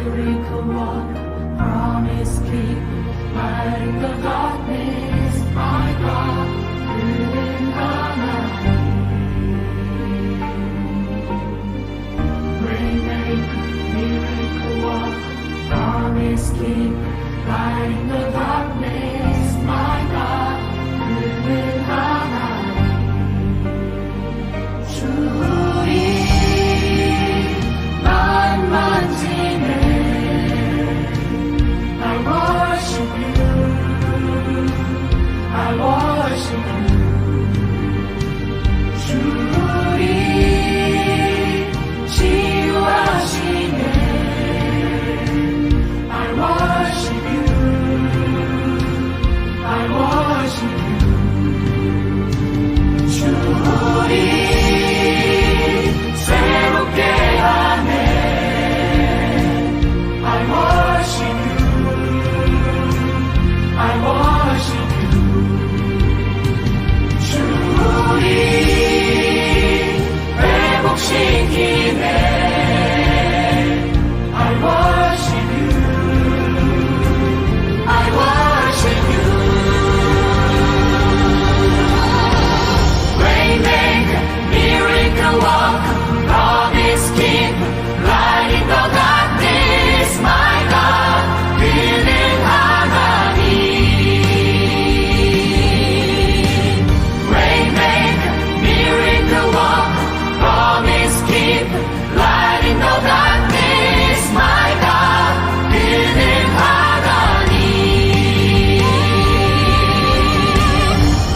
miracle worker, promise keeper, light in the darkness, my God, living harmony. Waymaker, miracle worker, promise keeper, light in the darkness, my God, living harmony. 주의 날 만지네. I worship you, I worship you. 주의 치유하시네. I worship you, I worship you. 주의 새롭게 하네. I worship you, I worship you. 주의 회복시키네. I worship you, I worship you. Waymaker, miracle worker, promise keeper, light in the darkness, my God, living harmony. Waymaker, miracle worker, promise keeper, light in the darkness, my God, living harmony.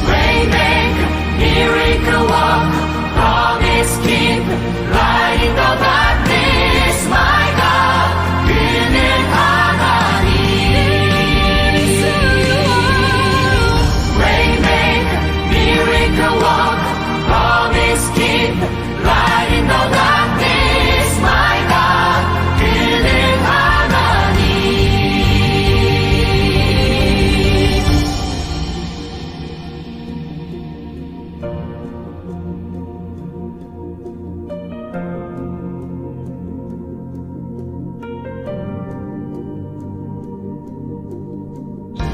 Waymaker, miracle worker, promise keeper, light in the darkness, my God, living harmony. Waymaker, miracle worker, promise keeper, light in the darkness, my God, living harmony.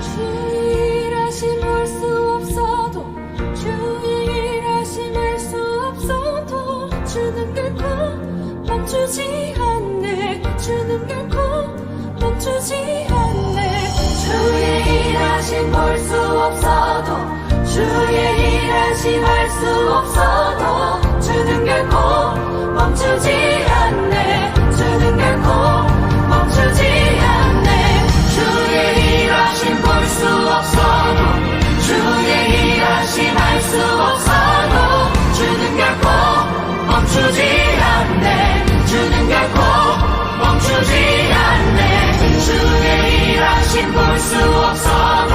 주의 일하심 알 수 없어도 주의 일하심 알 수 없어도 주는 결코 멈추지 않네. 주는 결코 멈추지 않네. 주의 일하심 볼 수 없어도 주의 일하심 알 수 없어도 주는 결코 멈추지 않네. 주는 결코 멈추지 않네. 주의 일하심 볼 수 없어도 주의 일하심 알 수 없어도 주는 결코 멈추지 않네. 주는 결코 멈추지 않네. 주의 일하심 볼 수 없어도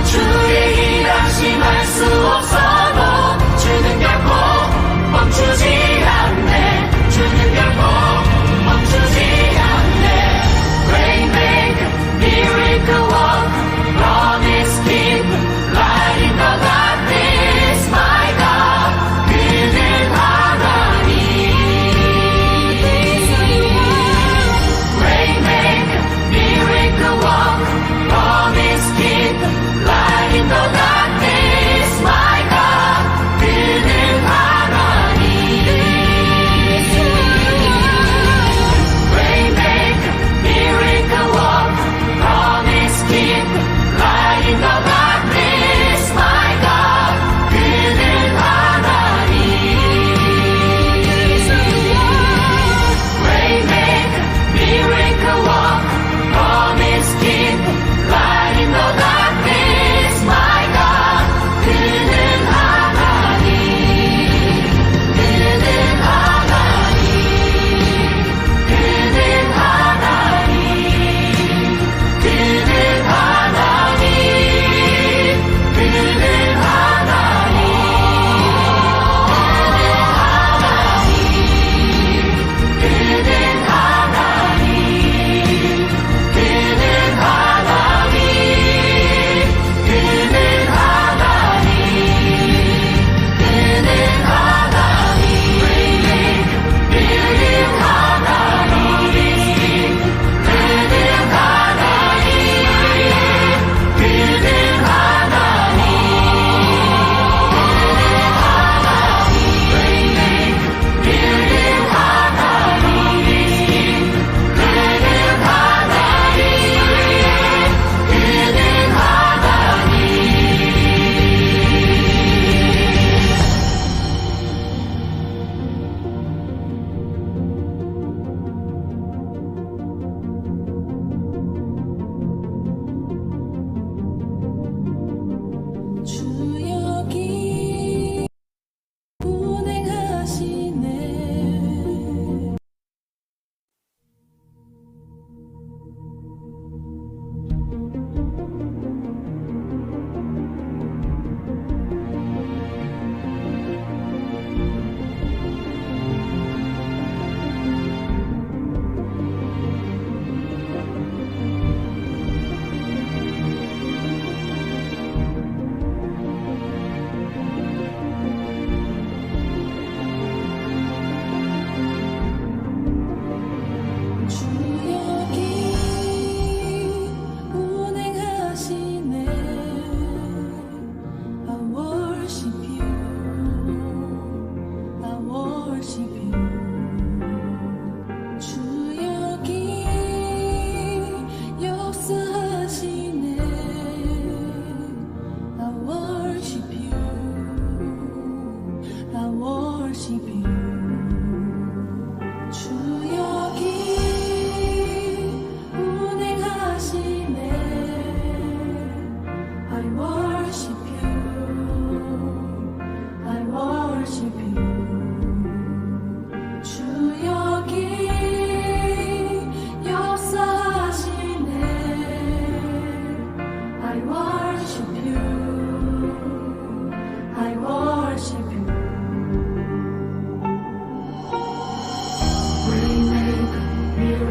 주의 일하심 알 수 없어도 주는 결코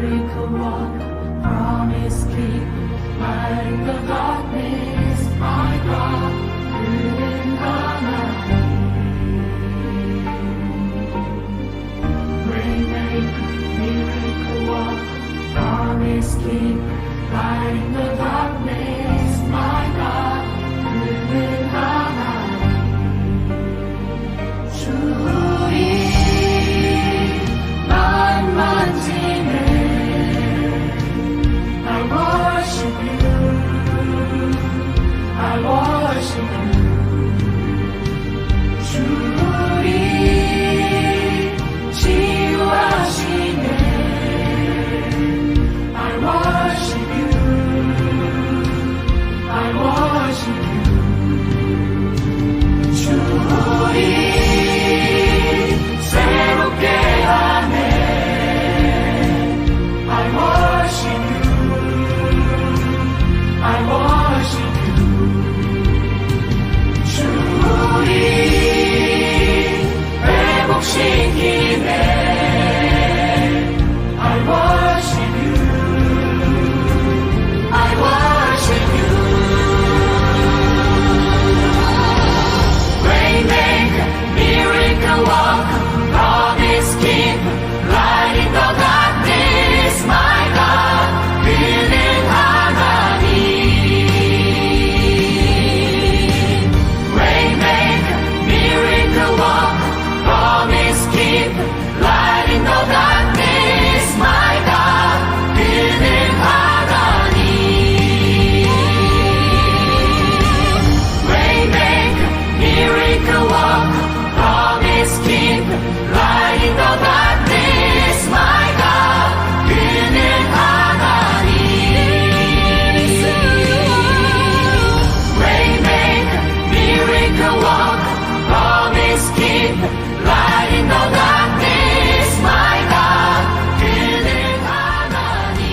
miracle worker, promise keep, light in the darkness, my God, living 하나님. Waymaker, miracle worker, promise keep, light in the darkness, my God, living 하나님. 주의 날 만지네. I worship you, I worship you. 주의 치유하시네. I worship you, I worship you. 주의 새롭게 하네. I worship you, I worship you. 주의 회복시키네. I worship you, I worship you. Waymaker, miracle worker, promise keeper, light in the darkness, my God, living 하나님. Waymaker, miracle worker, promise keeper, light in the darkness, my God, living 하나님. Waymaker, miracle worker, promise keeper, light in the darkness, my God, living 하나님. Waymaker, miracle worker, promise keeper, light in the darkness, my God, living 하나님.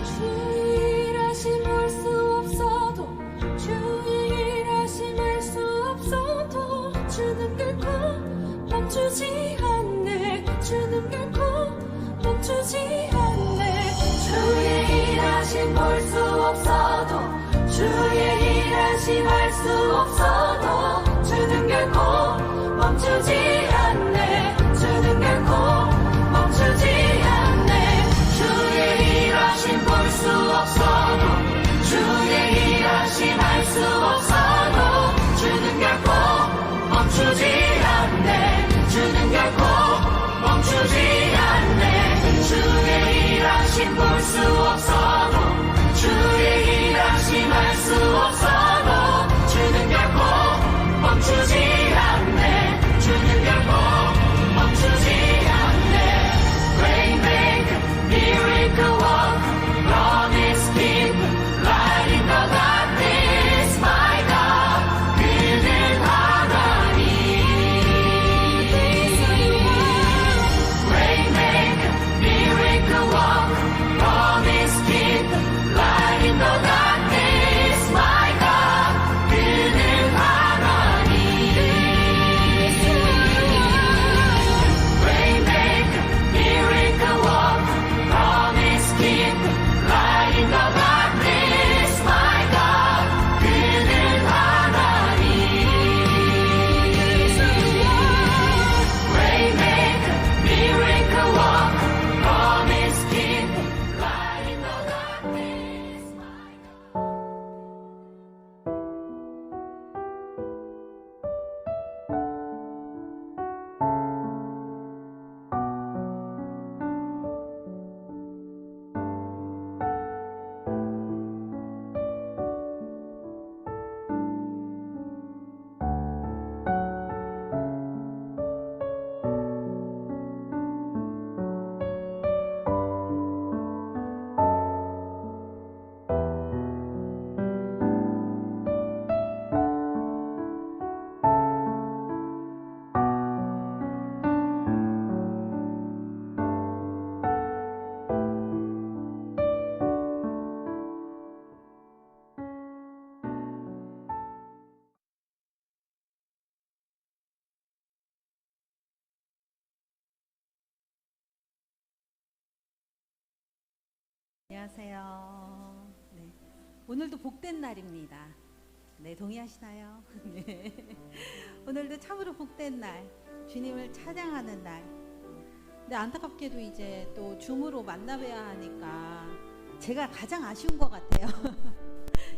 주의 일하심 볼 수 없어도 주의 일하심 알 수 없어도 주는 결코 멈추지 않네. 주는 결코 멈추지 않네. 주의 일하심 볼 수 없어도 주의 일하심 알 수 없어도 주는 결코 멈추지 않네. 주는 결코 멈추지 않네. 주의 일하심 볼 수 없어도 주의 일하심 알 수 없어도 주는 결코 멈추지 않네. 주는 결코 멈추지 않네. 주의 일하심 볼 수 없어도 주의 일하심 알 수 없어도 주는 결코 멈추지 않네. 주는 결코 안녕하세요. 네. 오늘도 복된 날입니다. 네, 동의하시나요? 네. 오늘도 참으로 복된 날, 주님을 찬양하는 날. 근데 안타깝게도 이제 또 줌으로 만나뵈야 하니까 제가 가장 아쉬운 것 같아요.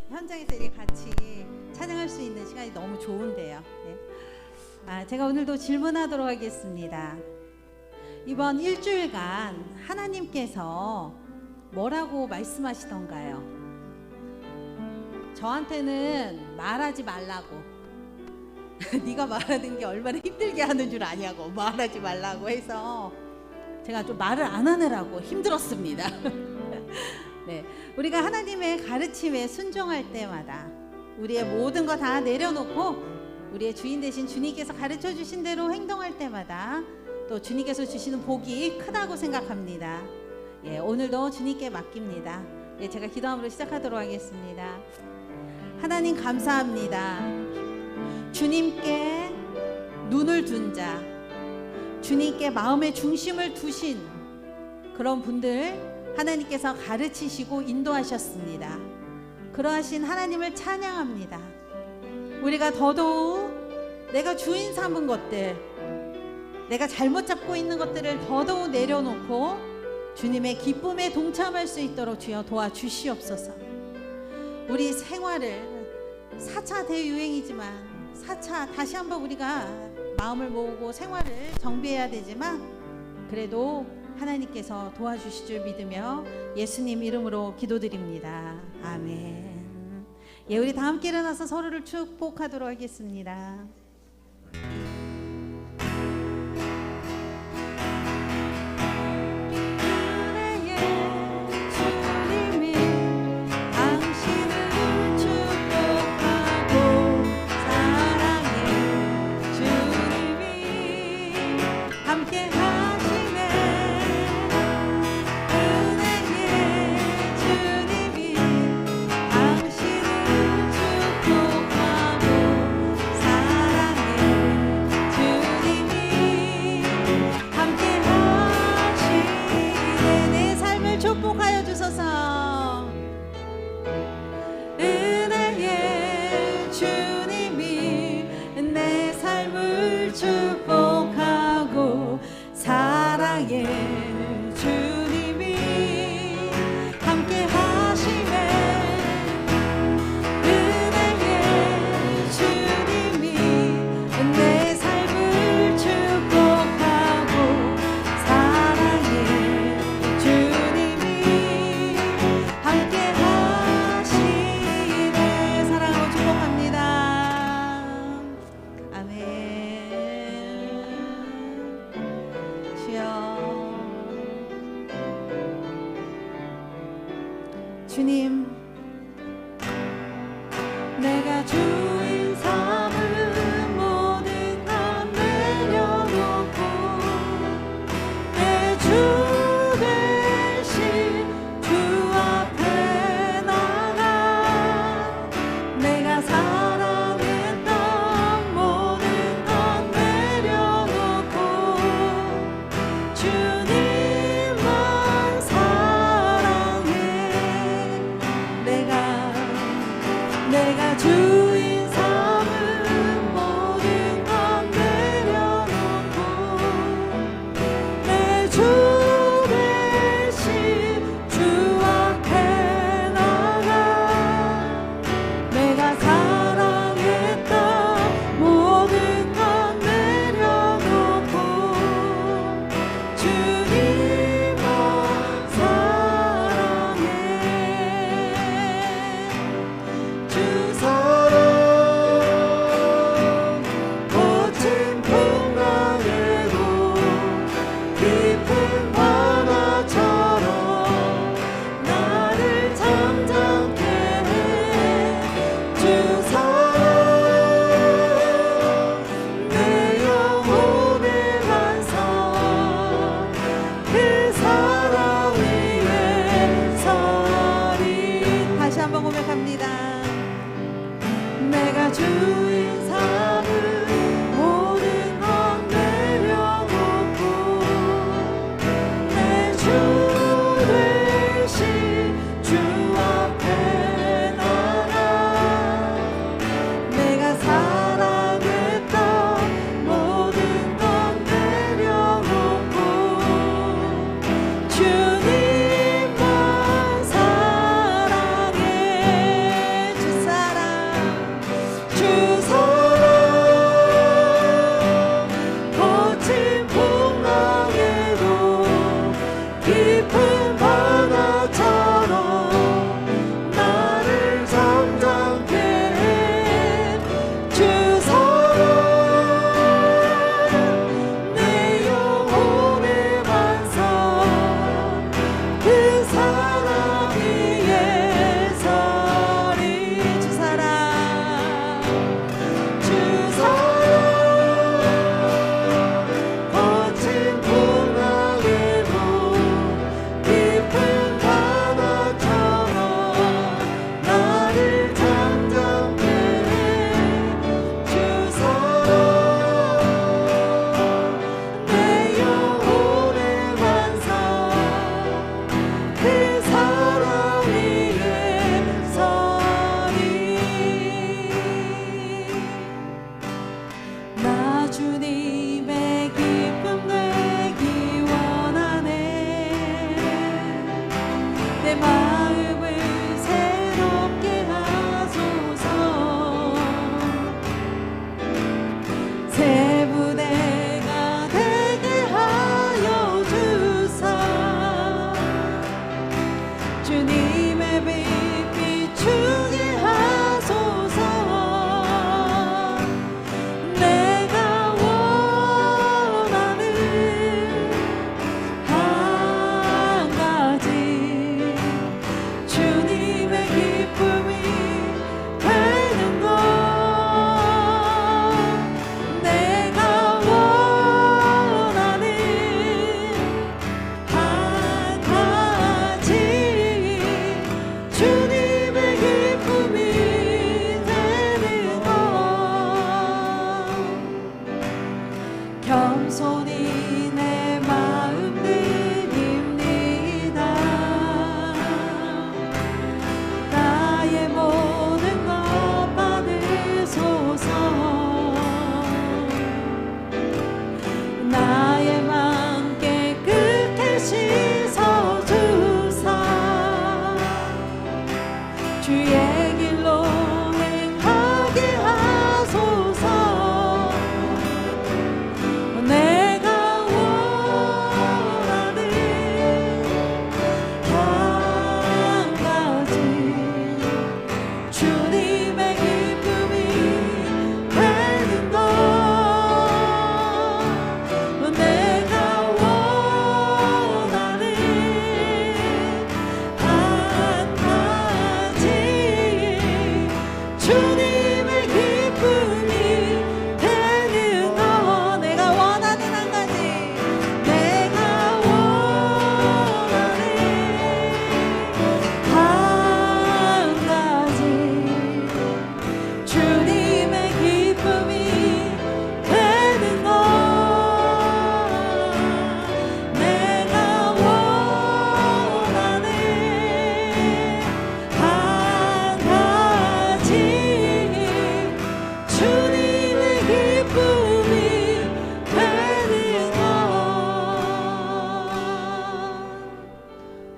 현장에서 이렇게 같이 찬양할 수 있는 시간이 너무 좋은데요. 네. 제가 오늘도 질문하도록 하겠습니다. 이번 일주일간 하나님께서 뭐라고 말씀하시던가요? 저한테는 말하지 말라고 네가 말하는 게 얼마나 힘들게 하는 줄 아냐고 말하지 말라고 해서 제가 좀 말을 안 하느라고 힘들었습니다. 네, 우리가 하나님의 가르침에 순종할 때마다 우리의 모든 거 다 내려놓고 우리의 주인 되신 주님께서 가르쳐 주신 대로 행동할 때마다 또 주님께서 주시는 복이 크다고 생각합니다. 예, 오늘도 주님께 맡깁니다. 예, 제가 기도함으로 시작하도록 하겠습니다. 하나님 감사합니다. 주님께 눈을 둔 자, 주님께 마음의 중심을 두신 그런 분들 하나님께서 가르치시고 인도하셨습니다. 그러하신 하나님을 찬양합니다. 우리가 더더욱 내가 주인 삼은 것들, 내가 잘못 잡고 있는 것들을 더더욱 내려놓고 주님의 기쁨에 동참할 수 있도록 주여 도와주시옵소서. 우리 생활을 4차 대유행이지만 4차 다시 한번 우리가 마음을 모으고 생활을 정비해야 되지만 그래도 하나님께서 도와주실 줄 믿으며 예수님 이름으로 기도드립니다. 아멘. 예, 우리 다 함께 일어나서 서로를 축복하도록 하겠습니다. 축복하여 주소서. 은혜의 주님이 내 삶을 축복하고 사랑의 주님이 함께 하시네. 은혜의 주님이 내 삶을 축복하고 사랑의 주님이 함께 하시네. 사랑으로 축복합니다. 아멘. 주여, 주님, 내가 주인 삼은 모든 것 내려놓고 내 주 대신 주 앞에 나가 내가 사랑했던 모든 것 내려놓고 주님만 사랑해. 내가 주인 삼은 모든 것 내려놓고 내 주 대신 주 앞에 나가 내가 사랑했던 모든 것 내려놓고 주님만 사랑해. 주 사랑 거친 풍랑에도 깊은 바다처럼 나를 잠잠케 해. 주 사랑 내 영혼의 반석 그 사랑 위에 서리. 다시 한번 고백합니다. 내가 주인 삼은 모든 것 내려놓고 내 주 대신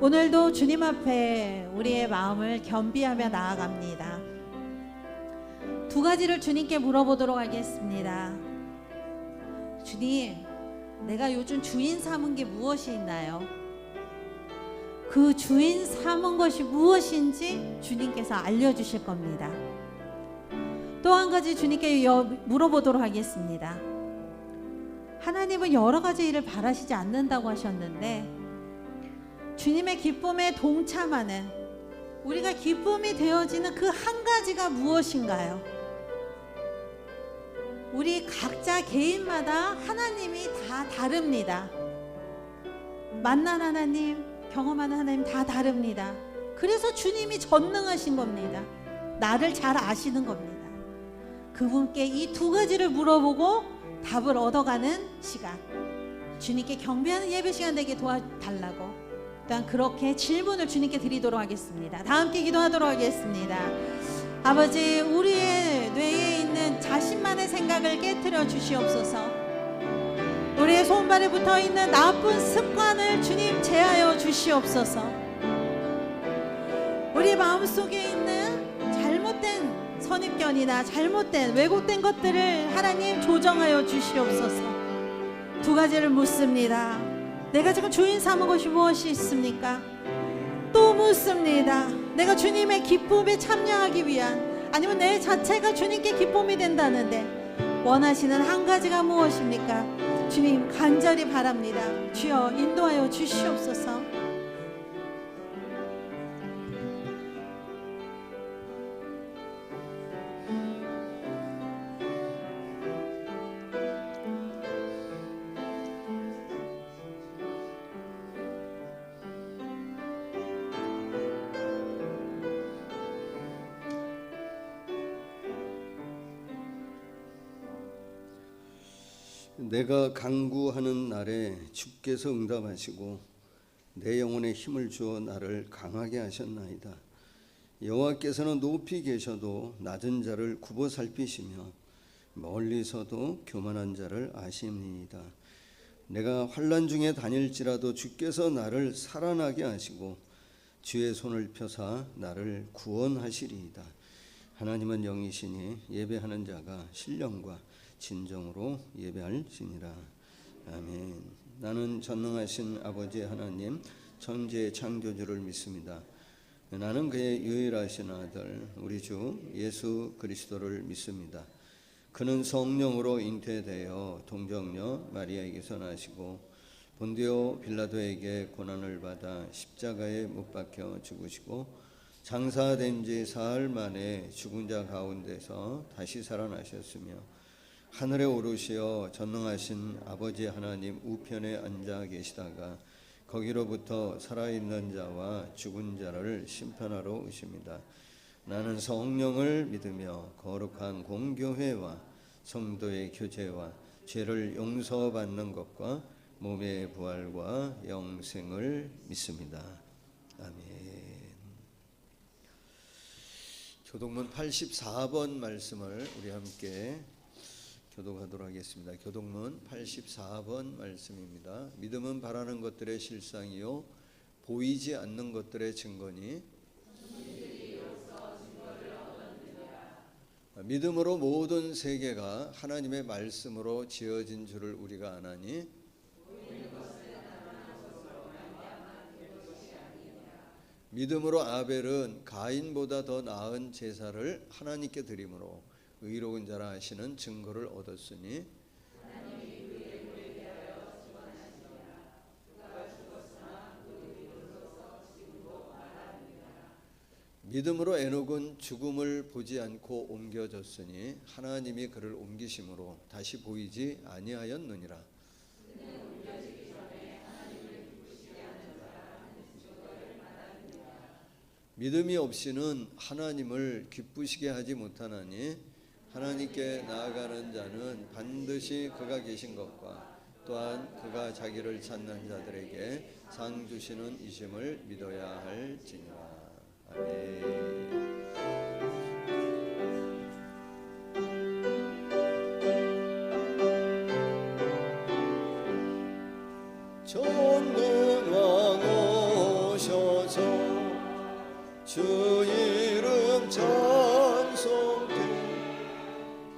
오늘도 주님 앞에 우리의 마음을 겸비하며 나아갑니다. 두 가지를 주님께 물어보도록 하겠습니다. 주님, 내가 요즘 주인 삼은 게 무엇이 있나요? 그 주인 삼은 것이 무엇인지 주님께서 알려주실 겁니다. 또 한 가지 주님께 물어보도록 하겠습니다. 하나님은 여러 가지 일을 바라시지 않는다고 하셨는데 주님의 기쁨에 동참하는, 우리가 기쁨이 되어지는 그 한 가지가 무엇인가요? 우리 각자 개인마다 하나님이 다 다릅니다. 만난 하나님, 경험하는 하나님 다 다릅니다. 그래서 주님이 전능하신 겁니다. 나를 잘 아시는 겁니다. 그분께 이 두 가지를 물어보고 답을 얻어가는 시간, 주님께 경배하는 예배 시간 되게 도와달라고, 또한 그렇게 질문을 주님께 드리도록 하겠습니다. 다 함께 기도하도록 하겠습니다. 아버지, 우리의 뇌에 있는 자신만의 생각을 깨트려 주시옵소서. 우리의 손발에 붙어있는 나쁜 습관을 주님 제하여 주시옵소서. 우리 마음속에 있는 잘못된 선입견이나 잘못된 왜곡된 것들을 하나님 조정하여 주시옵소서. 두 가지를 묻습니다. 내가 지금 주인 삼은 것이 무엇이 있습니까? 또 묻습니다. 내가 주님의 기쁨에 참여하기 위한, 아니면 내 자체가 주님께 기쁨이 된다는데 원하시는 한 가지가 무엇입니까? 주님 간절히 바랍니다. 주여 인도하여 주시옵소서. 내가 간구하는 날에 주께서 응답하시고 내 영혼에 힘을 주어 나를 강하게 하셨나이다. 여호와께서는 높이 계셔도 낮은 자를 굽어 살피시며 멀리서도 교만한 자를 아시니이다. 내가 환난 중에 다닐지라도 주께서 나를 살아나게 하시고 주의 손을 펴사 나를 구원하시리이다. 하나님은 영이시니 예배하는 자가 신령과 진정으로 예배할지니라. 아멘. 나는 전능하신 아버지 하나님 천지의 창조주를 믿습니다. 나는 그의 유일하신 아들 우리 주 예수 그리스도를 믿습니다. 그는 성령으로 잉태되어 동정녀 마리아에게서 나시고 본디오 빌라도에게 고난을 받아 십자가에 못 박혀 죽으시고 장사된 지 사흘 만에 죽은 자 가운데서 다시 살아나셨으며 하늘에 오르시어 전능하신 아버지 하나님 우편에 앉아 계시다가 거기로부터 살아있는 자와 죽은 자를 심판하러 오십니다. 나는 성령을 믿으며 거룩한 공교회와 성도의 교제와 죄를 용서받는 것과 몸의 부활과 영생을 믿습니다. 아멘. 교독문 84번 말씀을 우리 함께 교독하도록 하겠습니다. 교독문 84번 말씀입니다. 믿음은 바라는 것들의 실상이요 보이지 않는 것들의 증거니 믿음으로 모든 세계가 하나님의 말씀으로 지어진 줄을 우리가 아나니 믿음으로 아벨은 가인보다 더 나은 제사를 하나님께 드림으로 의로운 자라 하시는 증거를 얻었으니 믿음으로 에녹은 죽음을 보지 않고 옮겨졌으니 하나님이 그를 옮기심으로 다시 보이지 아니하였느니라. 믿음이 없이는 하나님을 기쁘시게 하지 못하나니 하나님께 나아가는 자는 반드시 그가 계신 것과 또한 그가 자기를 찾는 자들에게 상 주시는 이심을 믿어야 할지니라. 아멘. 전능왕 오셔 주 이름 찬송되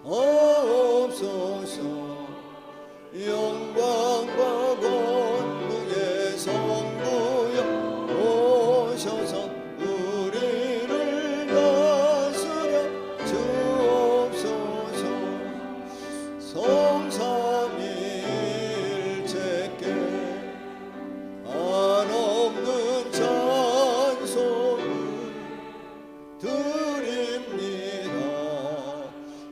하옵소서. 영광과 권능의 성부여 오셔서 우리를 다스려 주옵소서. 성삼일체께 한없는 찬송을 드립니다.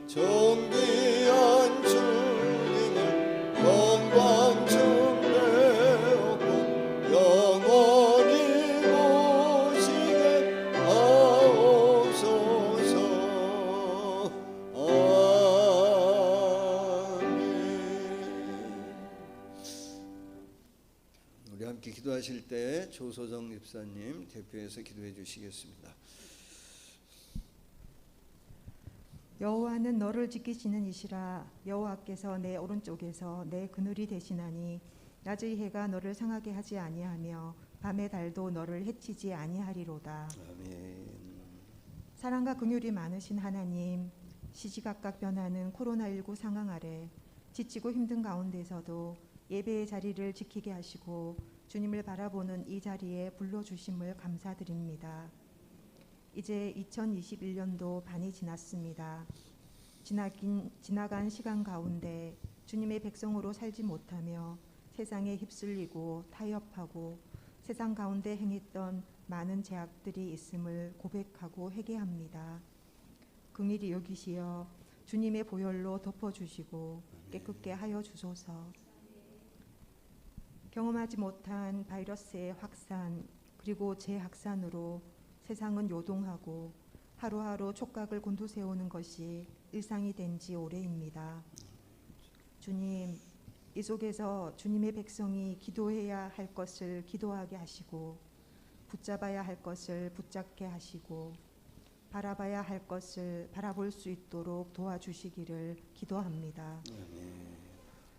존귀한 주님을 영광 충배하고 영원히 모시게 하옵소서. 아멘. 우리 함께 기도하실 때 조소정 집사님 대표해서 기도해 주시겠습니다. 여호와는 너를 지키시는 이시라. 여호와께서 내 오른쪽에서 내 그늘이 되시나니 낮의 해가 너를 상하게 하지 아니하며 밤의 달도 너를 해치지 아니하리로다. 아멘. 사랑과 긍휼이 많으신 하나님, 시시각각 변하는 코로나19 상황 아래 지치고 힘든 가운데서도 예배의 자리를 지키게 하시고 주님을 바라보는 이 자리에 불러주심을 감사드립니다. 이제 2021년도 반이 지났습니다. 지나간 시간 가운데 주님의 백성으로 살지 못하며 세상에 휩쓸리고 타협하고 세상 가운데 행했던 많은 죄악들이 있음을 고백하고 회개합니다. 긍휼히 여기시어 주님의 보혈로 덮어주시고 깨끗게 하여 주소서. 경험하지 못한 바이러스의 확산 그리고 재확산으로 세상은 요동하고 하루하루 촉각을 곤두세우는 것이 일상이 된 지 오래입니다. 주님, 이 속에서 주님의 백성이 기도해야 할 것을 기도하게 하시고 붙잡아야 할 것을 붙잡게 하시고 바라봐야 할 것을 바라볼 수 있도록 도와주시기를 기도합니다.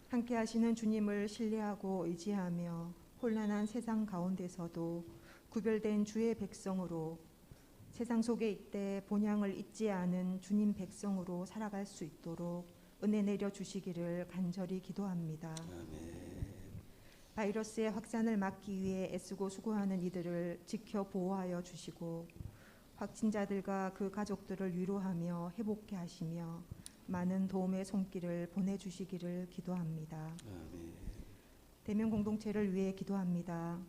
함께 하시는 주님을 신뢰하고 의지하며 혼란한 세상 가운데서도 구별된 주의 백성으로 세상 속에 이때 본향을 잊지 않은 주님 백성으로 살아갈 수 있도록 은혜 내려 주시기를 간절히 기도합니다. 바이러스의 확산을 막기 위해 애쓰고 수고하는 이들을 지켜 보호하여 주시고 확진자들과 그 가족들을 위로하며 회복케 하시며 많은 도움의 손길을 보내주시기를 기도합니다. 대면 공동체를 위해 기도합니다.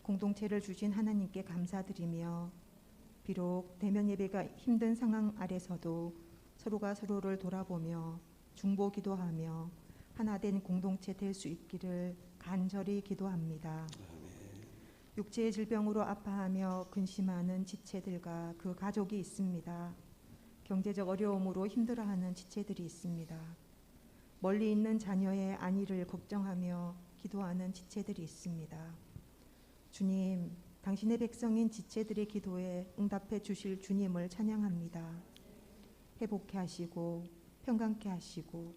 공동체를 주신 하나님께 감사드리며 비록 대면 예배가 힘든 상황 아래서도 서로가 서로를 돌아보며 중보 기도하며 하나된 공동체 될 수 있기를 간절히 기도합니다. 육체의 질병으로 아파하며 근심하는 지체들과 그 가족이 있습니다. 경제적 어려움으로 힘들어하는 지체들이 있습니다. 멀리 있는 자녀의 안위를 걱정하며 기도하는 지체들이 있습니다. 주님, 당신의 백성인 지체들의 기도에 응답해 주실 주님을 찬양합니다. 회복케 하시고 평강케 하시고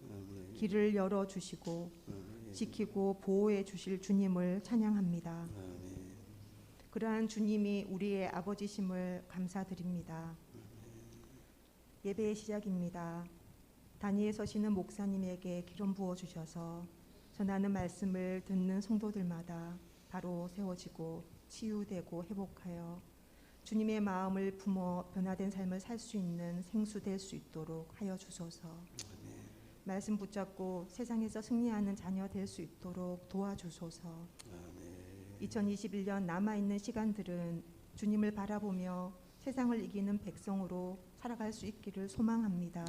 길을 열어 주시고 지키고 보호해 주실 주님을 찬양합니다. 그러한 주님이 우리의 아버지심을 감사드립니다. 예배의 시작입니다. 단위에 서시는 목사님에게 기름 부어 주셔서 전하는 말씀을 듣는 성도들마다 바로 세워지고 치유되고 회복하여 주님의 마음을 품어 변화된 삶을 살 수 있는 생수 될 수 있도록 하여 주소서. 말씀 붙잡고 세상에서 승리하는 자녀 될 수 있도록 도와주소서. 2021년 남아있는 시간들은 주님을 바라보며 세상을 이기는 백성으로 살아갈 수 있기를 소망합니다.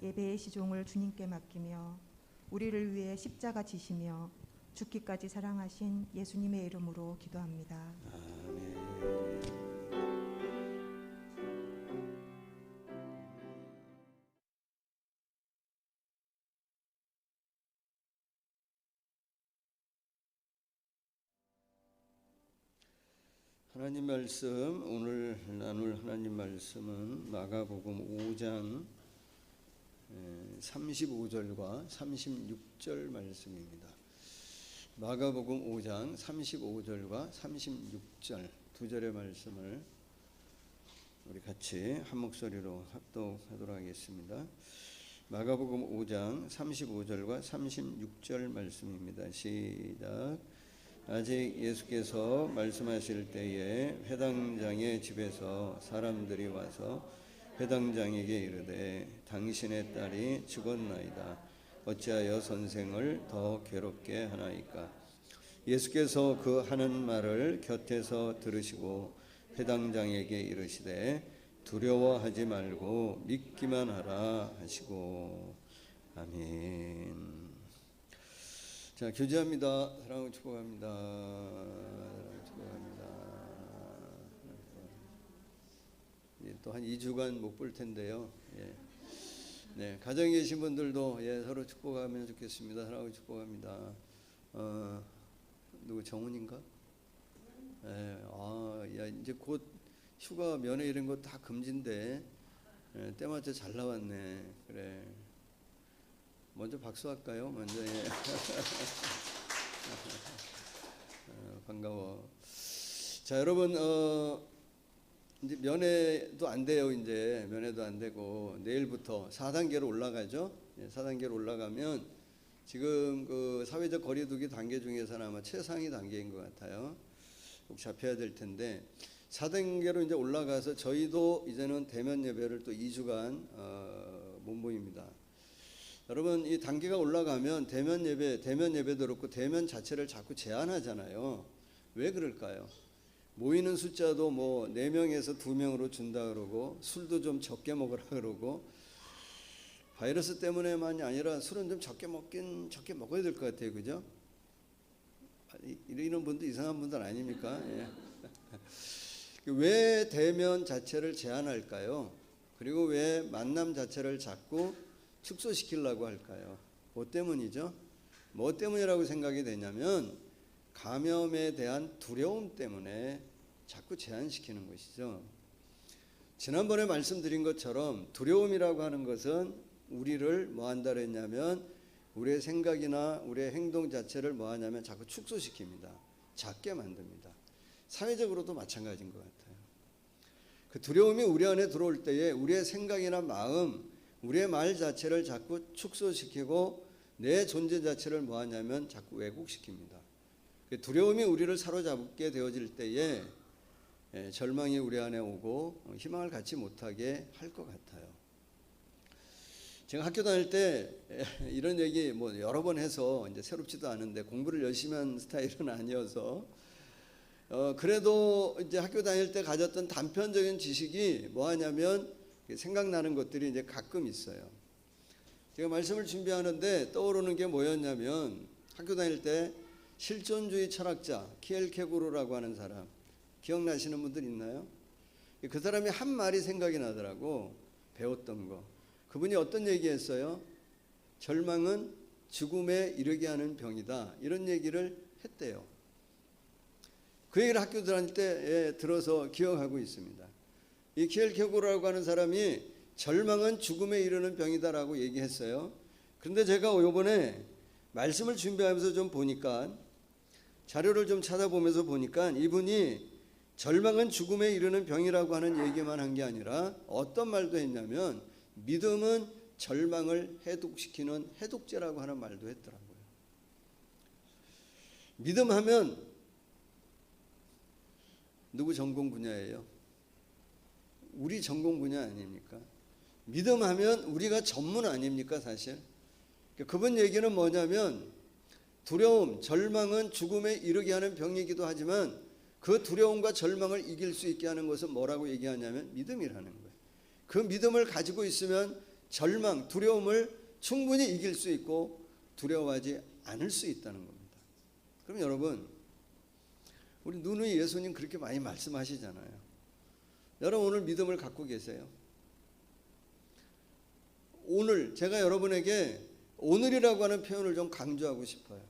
예배의 시종을 주님께 맡기며 우리를 위해 십자가 지시며 죽기까지 사랑하신 예수님의 이름으로 기도합니다. 하나님 말씀, 오늘 나눌 하나님 말씀은 마가복음 5장 35절과 36절 말씀입니다. 마가복음 5장 35절과 36절 두 절의 말씀을 우리 같이 한 목소리로 합독하도록 하겠습니다. 마가복음 5장 35절과 36절 말씀입니다. 시작. 아직 예수께서 말씀하실 때에 회당장의 집에서 사람들이 와서 회당장에게 이르되 당신의 딸이 죽었나이다. 어찌하여 선생을 더 괴롭게 하나이까? 예수께서 그 하는 말을 곁에서 들으시고 회당장에게 이르시되 두려워하지 말고 믿기만 하라 하시고. 아멘. 자, 교제합니다. 사랑하고 축복합니다. 축복합니다. 또 한 2주간 못 볼 텐데요. 예. 네, 가정에 계신 분들도 서로 축복하면 좋겠습니다. 사랑하고 축복합니다. 누구 정훈인가? 야, 이제 곧 휴가 면회 이런 거 다 금지인데 때맞춰 잘 나왔네. 그래. 먼저 박수할까요? 먼저. 반가워. 자, 여러분, 이제 면회도 안 돼요. 이제 면회도 안 되고 내일부터 4단계로 올라가죠. 4단계로 올라가면 지금 그 사회적 거리두기 단계 중에서는 아마 최상위 단계인 것 같아요. 꼭 잡혀야 될 텐데 4단계로 이제 올라가서 저희도 이제는 대면 예배를 또 2주간 못 모입니다. 여러분, 이 단계가 올라가면 대면 예배도 그렇고 대면 자체를 자꾸 제한하잖아요. 왜 그럴까요? 모이는 숫자도 뭐 4명에서 2명으로 준다 그러고 술도 좀 적게 먹으라 그러고 바이러스 때문에만이 아니라 술은 좀 적게 먹어야 될 것 같아요. 그죠? 이런 분도 이상한 분들 아닙니까? 예. 왜 대면 자체를 제한할까요? 그리고 왜 만남 자체를 자꾸 축소시키려고 할까요? 뭐 때문이죠? 뭐 때문이라고 생각이 되냐면 감염에 대한 두려움 때문에 자꾸 제한시키는 것이죠. 지난번에 말씀드린 것처럼 두려움이라고 하는 것은 우리를 뭐 한다 그랬냐면 우리의 생각이나 우리의 행동 자체를 뭐 하냐면 자꾸 축소시킵니다. 작게 만듭니다. 사회적으로도 마찬가지인 것 같아요. 그 두려움이 우리 안에 들어올 때에 우리의 생각이나 마음, 우리의 말 자체를 자꾸 축소시키고 내 존재 자체를 뭐 하냐면 자꾸 왜곡시킵니다. 그 두려움이 우리를 사로잡게 되어질 때에 절망이 우리 안에 오고 희망을 갖지 못하게 할 것 같아요. 제가 학교 다닐 때 이런 얘기 뭐 여러 번 해서 이제 새롭지도 않은데 공부를 열심히 한 스타일은 아니어서 그래도 이제 학교 다닐 때 가졌던 단편적인 지식이 뭐 하냐면 생각나는 것들이 이제 가끔 있어요. 제가 말씀을 준비하는데 떠오르는 게 뭐였냐면 학교 다닐 때 실존주의 철학자 키엘케고르라고 하는 사람 기억나시는 분들 있나요? 그 사람이 한 말이 생각이 나더라고. 배웠던 거. 그분이 어떤 얘기했어요? 절망은 죽음에 이르게 하는 병이다. 이런 얘기를 했대요. 그 얘기를 학교 다닐 때 들어서 기억하고 있습니다. 이 키엘케고르라고 하는 사람이 절망은 죽음에 이르는 병이다라고 얘기했어요. 그런데 제가 이번에 말씀을 준비하면서 좀 보니까 자료를 좀 찾아보면서 보니까 이분이 절망은 죽음에 이르는 병이라고 하는 얘기만 한 게 아니라 어떤 말도 했냐면 믿음은 절망을 해독시키는 해독제라고 하는 말도 했더라고요. 믿음하면 누구 전공 분야예요? 우리 전공 분야 아닙니까? 믿음하면 우리가 전문 아닙니까 사실? 그분 얘기는 뭐냐면 두려움, 절망은 죽음에 이르게 하는 병이기도 하지만 그 두려움과 절망을 이길 수 있게 하는 것은 뭐라고 얘기하냐면 믿음이라는 거예요. 그 믿음을 가지고 있으면 절망, 두려움을 충분히 이길 수 있고 두려워하지 않을 수 있다는 겁니다. 그럼 여러분, 우리 누누이 예수님 그렇게 많이 말씀하시잖아요. 여러분 오늘 믿음을 갖고 계세요? 오늘 제가 여러분에게 오늘이라고 하는 표현을 좀 강조하고 싶어요.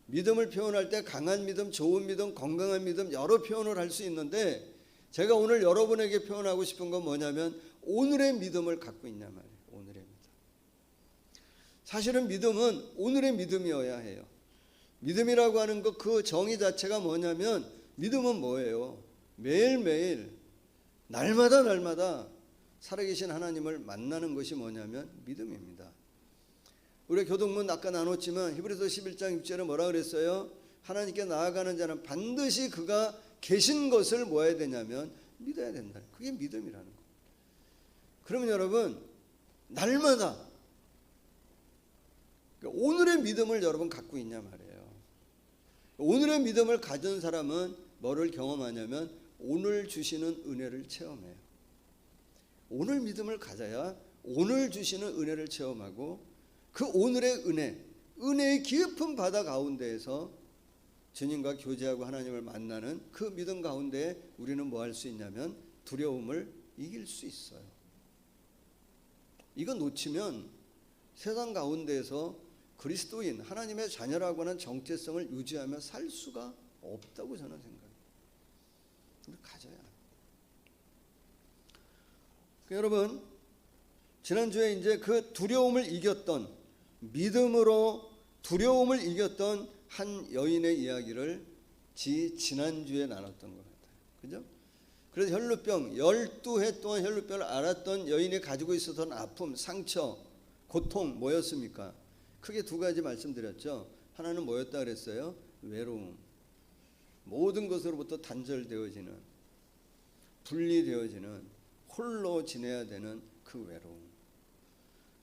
믿음을 표현할 때 강한 믿음, 좋은 믿음, 건강한 믿음 여러 표현을 할 수 있는데 제가 오늘 여러분에게 표현하고 싶은 건 뭐냐면 오늘의 믿음을 갖고 있냐 말이에요. 오늘의 믿음. 사실은 믿음은 오늘의 믿음이어야 해요. 믿음이라고 하는 것 그 정의 자체가 뭐냐면 믿음은 뭐예요? 매일매일 날마다 날마다 살아계신 하나님을 만나는 것이 뭐냐면 믿음입니다. 우리가 교동문 아까 나눴지만 히브리서 11장 6절에 뭐라 그랬어요? 하나님께 나아가는 자는 반드시 그가 계신 것을 뭐 해야 되냐면 믿어야 된다. 그게 믿음이라는 거. 그러면 여러분 날마다 오늘의 믿음을 여러분 갖고 있냐 말이에요. 오늘의 믿음을 가진 사람은 뭐를 경험하냐면 오늘 주시는 은혜를 체험해요. 오늘 믿음을 가져야 오늘 주시는 은혜를 체험하고 그 오늘의 은혜의 깊은 바다 가운데에서 주님과 교제하고 하나님을 만나는 그 믿음 가운데 우리는 뭐 할 수 있냐면 두려움을 이길 수 있어요. 이거 놓치면 세상 가운데에서 그리스도인 하나님의 자녀라고 하는 정체성을 유지하며 살 수가 없다고 저는 생각해요. 우리 가져야 해요. 여러분 지난주에 이제 그 두려움을 이겼던 믿음으로 두려움을 이겼던 한 여인의 이야기를 지난주에 나눴던 것 같아요. 그죠? 그래서 혈루병 12해 동안 혈루병을 앓았던 여인이 가지고 있었던 아픔, 상처, 고통 뭐였습니까? 크게 두 가지 말씀드렸죠. 하나는 뭐였다 그랬어요? 외로움. 모든 것으로부터 단절되어지는, 분리되어지는, 홀로 지내야 되는 그 외로움.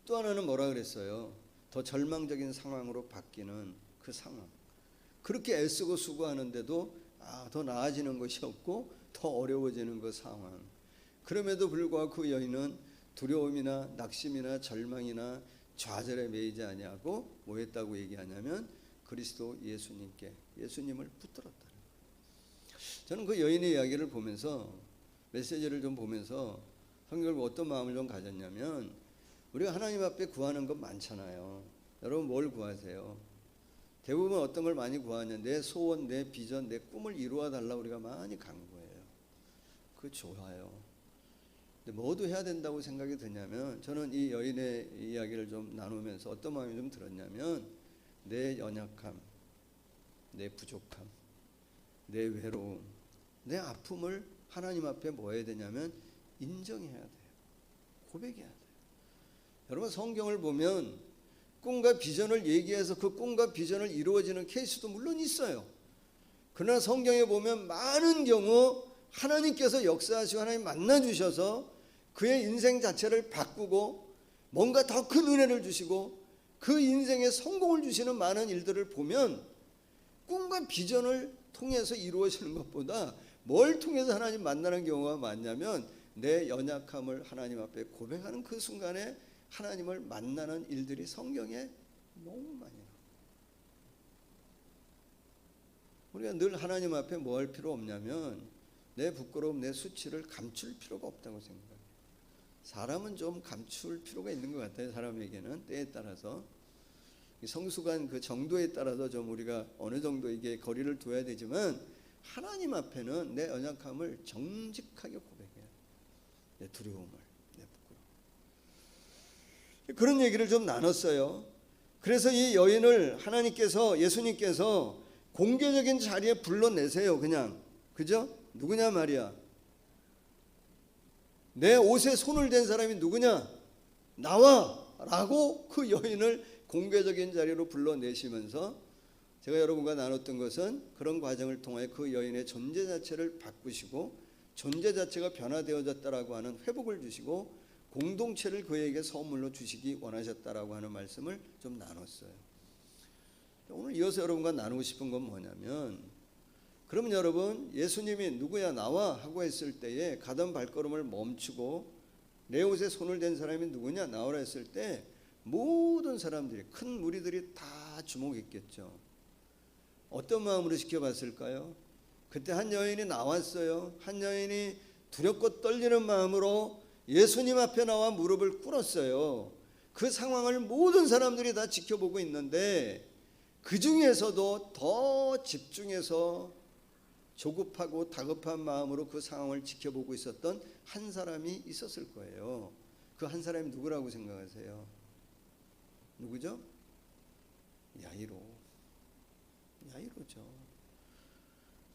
또 하나는 뭐라 그랬어요? 더 절망적인 상황으로 바뀌는 그 상황. 그렇게 애쓰고 수고하는데도 더 나아지는 것이 없고 더 어려워지는 그 상황. 그럼에도 불구하고 그 여인은 두려움이나 낙심이나 절망이나 좌절에 매이지 아니하고 뭐 했다고 얘기하냐면 그리스도 예수님을 붙들었다는 거예요. 저는 그 여인의 이야기를 보면서 메시지를 좀 보면서 성경을 어떤 마음을 좀 가졌냐면 우리가 하나님 앞에 구하는 것 많잖아요. 여러분 뭘 구하세요? 대부분 어떤 걸 많이 구하냐? 내 소원, 내 비전, 내 꿈을 이루어 달라고 우리가 많이 간구해요. 그거 좋아요. 근데 뭐도 해야 된다고 생각이 드냐면 저는 이 여인의 이야기를 좀 나누면서 어떤 마음이 좀 들었냐면 내 연약함, 내 부족함, 내 외로움, 내 아픔을 하나님 앞에 뭐 해야 되냐면 인정해야 돼요. 고백해야 돼요. 여러분 성경을 보면 꿈과 비전을 얘기해서 그 꿈과 비전을 이루어지는 케이스도 물론 있어요. 그러나 성경에 보면 많은 경우 하나님께서 역사하시고 하나님 만나주셔서 그의 인생 자체를 바꾸고 뭔가 더 큰 은혜를 주시고 그 인생에 성공을 주시는 많은 일들을 보면 꿈과 비전을 통해서 이루어지는 것보다 뭘 통해서 하나님 만나는 경우가 많냐면 내 연약함을 하나님 앞에 고백하는 그 순간에 하나님을 만나는 일들이 성경에 너무 많이 나와요. 우리가 늘 하나님 앞에 뭐 할 필요 없냐면 내 부끄러움, 내 수치를 감출 필요가 없다고 생각해요. 사람은 좀 감출 필요가 있는 것 같아요. 사람에게는 때에 따라서 성숙한 그 정도에 따라서 좀 우리가 어느 정도 이게 거리를 둬야 되지만 하나님 앞에는 내 연약함을 정직하게 고백해요. 내 두려움을, 내 부끄러움. 그런 얘기를 좀 나눴어요. 그래서 이 여인을 하나님께서 예수님께서 공개적인 자리에 불러내세요. 그냥 그죠? 누구냐 말이야. 내 옷에 손을 댄 사람이 누구냐? 나와! 라고 그 여인을 공개적인 자리로 불러내시면서 제가 여러분과 나눴던 것은 그런 과정을 통해 그 여인의 존재 자체를 바꾸시고 존재 자체가 변화되어졌다라고 하는 회복을 주시고 공동체를 그에게 선물로 주시기 원하셨다라고 하는 말씀을 좀 나눴어요. 오늘 이어서 여러분과 나누고 싶은 건 뭐냐면 그러면 여러분 예수님이 누구야 나와 하고 했을 때에 가던 발걸음을 멈추고 내 옷에 손을 댄 사람이 누구냐 나오라 했을 때 모든 사람들이 큰 무리들이 다 주목했겠죠. 어떤 마음으로 지켜봤을까요? 그때 한 여인이 나왔어요. 한 여인이 두렵고 떨리는 마음으로 예수님 앞에 나와 무릎을 꿇었어요. 그 상황을 모든 사람들이 다 지켜보고 있는데 그 중에서도 더 집중해서 조급하고 다급한 마음으로 그 상황을 지켜보고 있었던 한 사람이 있었을 거예요. 그 한 사람이 누구라고 생각하세요? 누구죠? 야이로죠.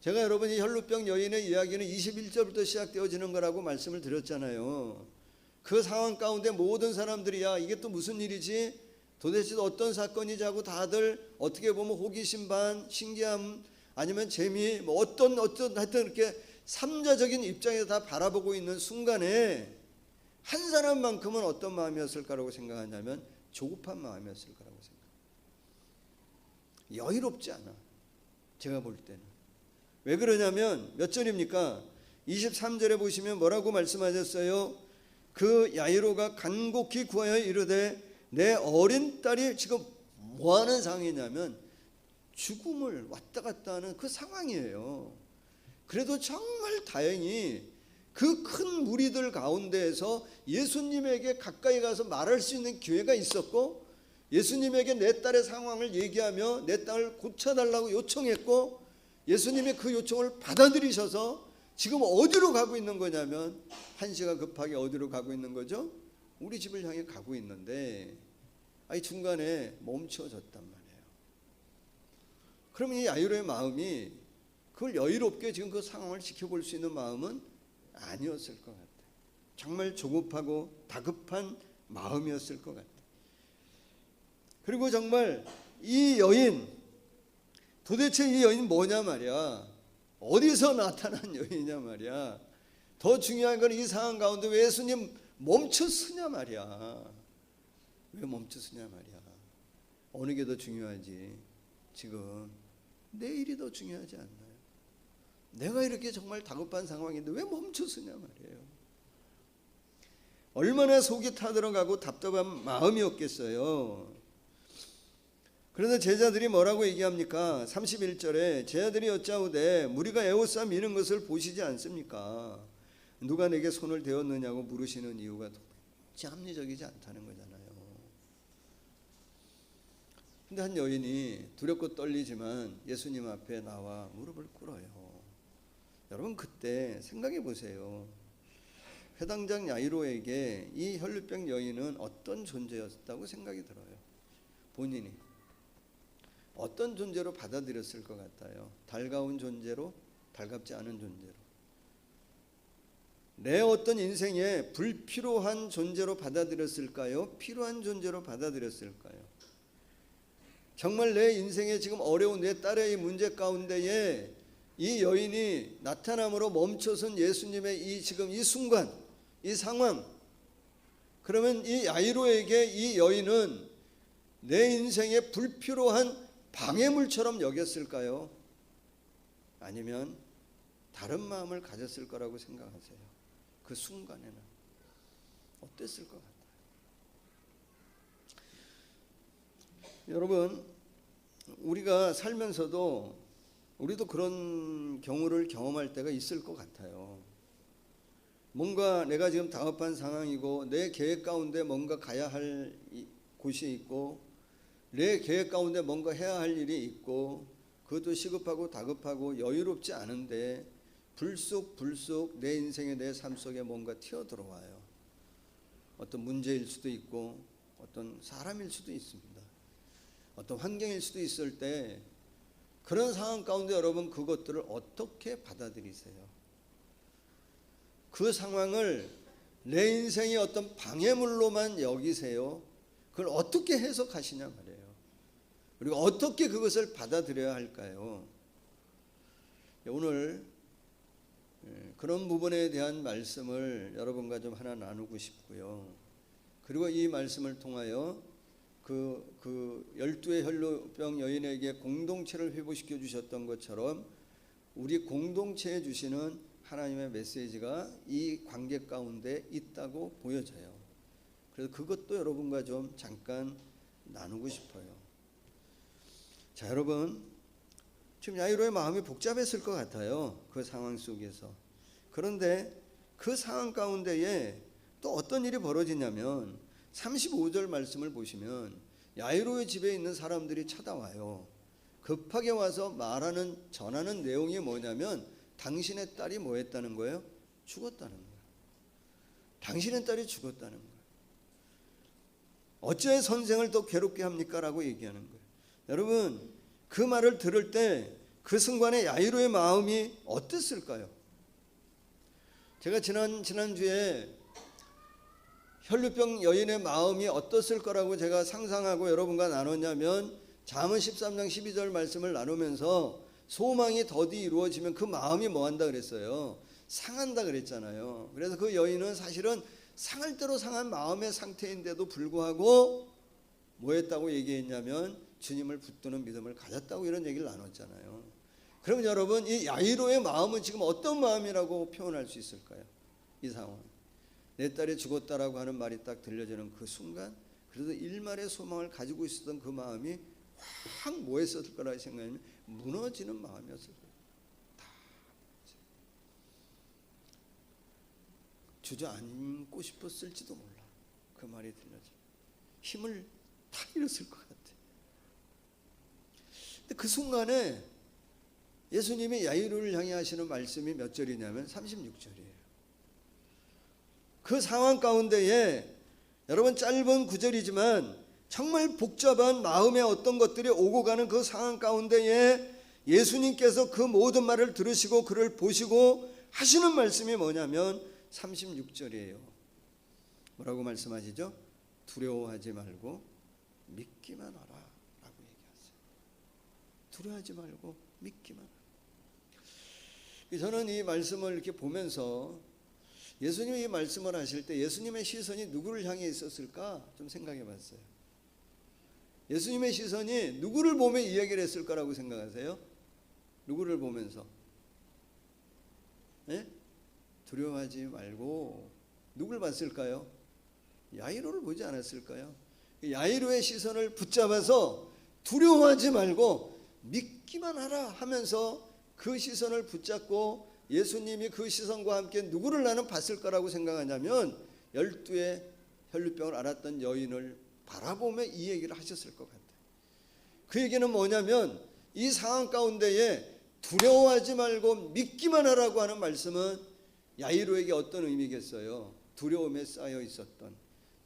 제가 여러분 이 혈루병 여인의 이야기는 21절부터 시작되어지는 거라고 말씀을 드렸잖아요. 그 상황 가운데 모든 사람들이 야 이게 또 무슨 일이지? 도대체 어떤 사건이지 하고 다들 어떻게 보면 호기심 반, 신기함 아니면 재미 뭐 어떤 하여튼 이렇게 삼자적인 입장에서 다 바라보고 있는 순간에 한 사람만큼은 어떤 마음이었을까라고 생각하냐면 조급한 마음이었을 거라고 생각해요. 여유롭지 않아. 제가 볼 때는. 왜 그러냐면 몇 절입니까? 23절에 보시면 뭐라고 말씀하셨어요? 그 야이로가 간곡히 구하여 이르되 내 어린 딸이 지금 뭐하는 상황이냐면 죽음을 왔다 갔다 하는 그 상황이에요. 그래도 정말 다행히 그 큰 무리들 가운데에서 예수님에게 가까이 가서 말할 수 있는 기회가 있었고 예수님에게 내 딸의 상황을 얘기하며 내 딸을 고쳐달라고 요청했고 예수님이 그 요청을 받아들이셔서 지금 어디로 가고 있는 거냐면 한시가 급하게 어디로 가고 있는 거죠? 우리 집을 향해 가고 있는데 아니 중간에 멈춰졌단 말이에요. 그럼 이 야이로의 마음이 그걸 여유롭게 지금 그 상황을 지켜볼 수 있는 마음은 아니었을 것 같아요. 정말 조급하고 다급한 마음이었을 것 같아요. 그리고 정말 이 여인 도대체 이 여인 뭐냐 말이야. 어디서 나타난 여인이냐 말이야. 더 중요한 건 이 상황 가운데 왜 예수님 멈췄으냐 말이야. 왜 멈췄으냐 말이야. 어느 게 더 중요하지? 지금 내일이 더 중요하지 않나요? 내가 이렇게 정말 다급한 상황인데 왜 멈췄으냐 말이에요. 얼마나 속이 타들어가고 답답한 마음이었겠어요. 그래서 제자들이 뭐라고 얘기합니까? 31절에 제자들이 여짜오되 무리가 에워싸 미는 것을 보시지 않습니까? 누가 내게 손을 대었느냐고 물으시는 이유가 도대체 합리적이지 않다는 거잖아요. 근데 한 여인이 두렵고 떨리지만 예수님 앞에 나와 무릎을 꿇어요. 여러분 그때 생각해 보세요. 회당장 야이로에게 이 혈루병 여인은 어떤 존재였다고 생각이 들어요. 본인이 어떤 존재로 받아들였을 것 같아요. 달가운 존재로, 달갑지 않은 존재로. 내 어떤 인생에 불필요한 존재로 받아들였을까요? 필요한 존재로 받아들였을까요? 정말 내 인생에 지금 어려운 내 딸의 이 문제 가운데에 이 여인이 나타남으로 멈춰선 예수님의 이 지금 이 순간, 이 상황. 그러면 이 야이로에게 이 여인은 내 인생에 불필요한 방해물처럼 여겼을까요? 아니면 다른 마음을 가졌을 거라고 생각하세요? 그 순간에는 어땠을 것 같아요? 여러분 우리가 살면서도 우리도 그런 경우를 경험할 때가 있을 것 같아요. 뭔가 내가 지금 다급한 상황이고 내 계획 가운데 뭔가 가야 할 곳이 있고 내 계획 가운데 뭔가 해야 할 일이 있고 그것도 시급하고 다급하고 여유롭지 않은데 불쑥 내 인생의 내 삶 속에 뭔가 튀어들어와요. 어떤 문제일 수도 있고 어떤 사람일 수도 있습니다. 어떤 환경일 수도 있을 때 그런 상황 가운데 여러분 그것들을 어떻게 받아들이세요? 그 상황을 내 인생의 어떤 방해물로만 여기세요? 그걸 어떻게 해석하시냐 말이에요. 그리고 어떻게 그것을 받아들여야 할까요? 오늘 그런 부분에 대한 말씀을 여러분과 좀 하나 나누고 싶고요. 그리고 이 말씀을 통하여 그 12의 혈루병 여인에게 공동체를 회복시켜 주셨던 것처럼 우리 공동체에 주시는 하나님의 메시지가 이 관계 가운데 있다고 보여져요. 그래서 그것도 여러분과 좀 잠깐 나누고 싶어요. 자, 여러분 지금 야이로의 마음이 복잡했을 것 같아요. 그 상황 속에서. 그런데 그 상황 가운데에 또 어떤 일이 벌어지냐면 35절 말씀을 보시면 야이로의 집에 있는 사람들이 찾아와요. 급하게 와서 전하는 내용이 뭐냐면 당신의 딸이 뭐 했다는 거예요? 죽었다는 거예요. 당신의 딸이 죽었다는 거예요. 어찌해 선생을 더 괴롭게 합니까? 라고 얘기하는 거예요. 여러분 그 말을 들을 때 그 순간에 야이로의 마음이 어땠을까요? 제가 지난주에 혈루병 여인의 마음이 어떻을 거라고 제가 상상하고 여러분과 나눴냐면 잠언 13장 12절 말씀을 나누면서 소망이 더디 이루어지면 그 마음이 뭐한다 그랬어요? 상한다 그랬잖아요. 그래서 그 여인은 사실은 상할 대로 상한 마음의 상태인데도 불구하고 뭐 했다고 얘기했냐면 주님을 붙드는 믿음을 가졌다고 이런 얘기를 나눴잖아요. 그럼 여러분 이 야이로의 마음은 지금 어떤 마음이라고 표현할 수 있을까요? 이 상황. 내 딸이 죽었다라고 하는 말이 딱 들려지는 그 순간 그래도 일말의 소망을 가지고 있었던 그 마음이 확 뭐 했었을 거라고 생각하면 무너지는 마음이었을 거예요. 다 주저앉고 싶었을지도 몰라. 그 말이 들려지. 힘을 다 잃었을 것 같아. 근데 그 순간에 예수님이 야이로를 향해 하시는 말씀이 몇 절이냐면 36절이에요. 그 상황 가운데에 여러분 짧은 구절이지만 정말 복잡한 마음의 어떤 것들이 오고 가는 그 상황 가운데에 예수님께서 그 모든 말을 들으시고 그를 보시고 하시는 말씀이 뭐냐면 36절이에요. 뭐라고 말씀하시죠? 두려워하지 말고 믿기만 하라 라고 얘기하세요. 두려워하지 말고 믿기만 하라. 저는 이 말씀을 이렇게 보면서 예수님이 이 말씀을 하실 때 예수님의 시선이 누구를 향해 있었을까 좀 생각해 봤어요. 예수님의 시선이 누구를 보며 이야기를 했을 거라고 생각하세요? 누구를 보면서? 네? 두려워하지 말고 누굴 봤을까요? 야이로를 보지 않았을까요? 야이로의 시선을 붙잡아서 두려워하지 말고 믿기만 하라 하면서 그 시선을 붙잡고 예수님이 그 시선과 함께 누구를 나는 봤을 거라고 생각하냐면 12의 혈루병을 앓았던 여인을 바라보며 이 얘기를 하셨을 것 같아요. 그 얘기는 뭐냐면 이 상황 가운데에 두려워하지 말고 믿기만 하라고 하는 말씀은 야이로에게 어떤 의미겠어요? 두려움에 쌓여 있었던,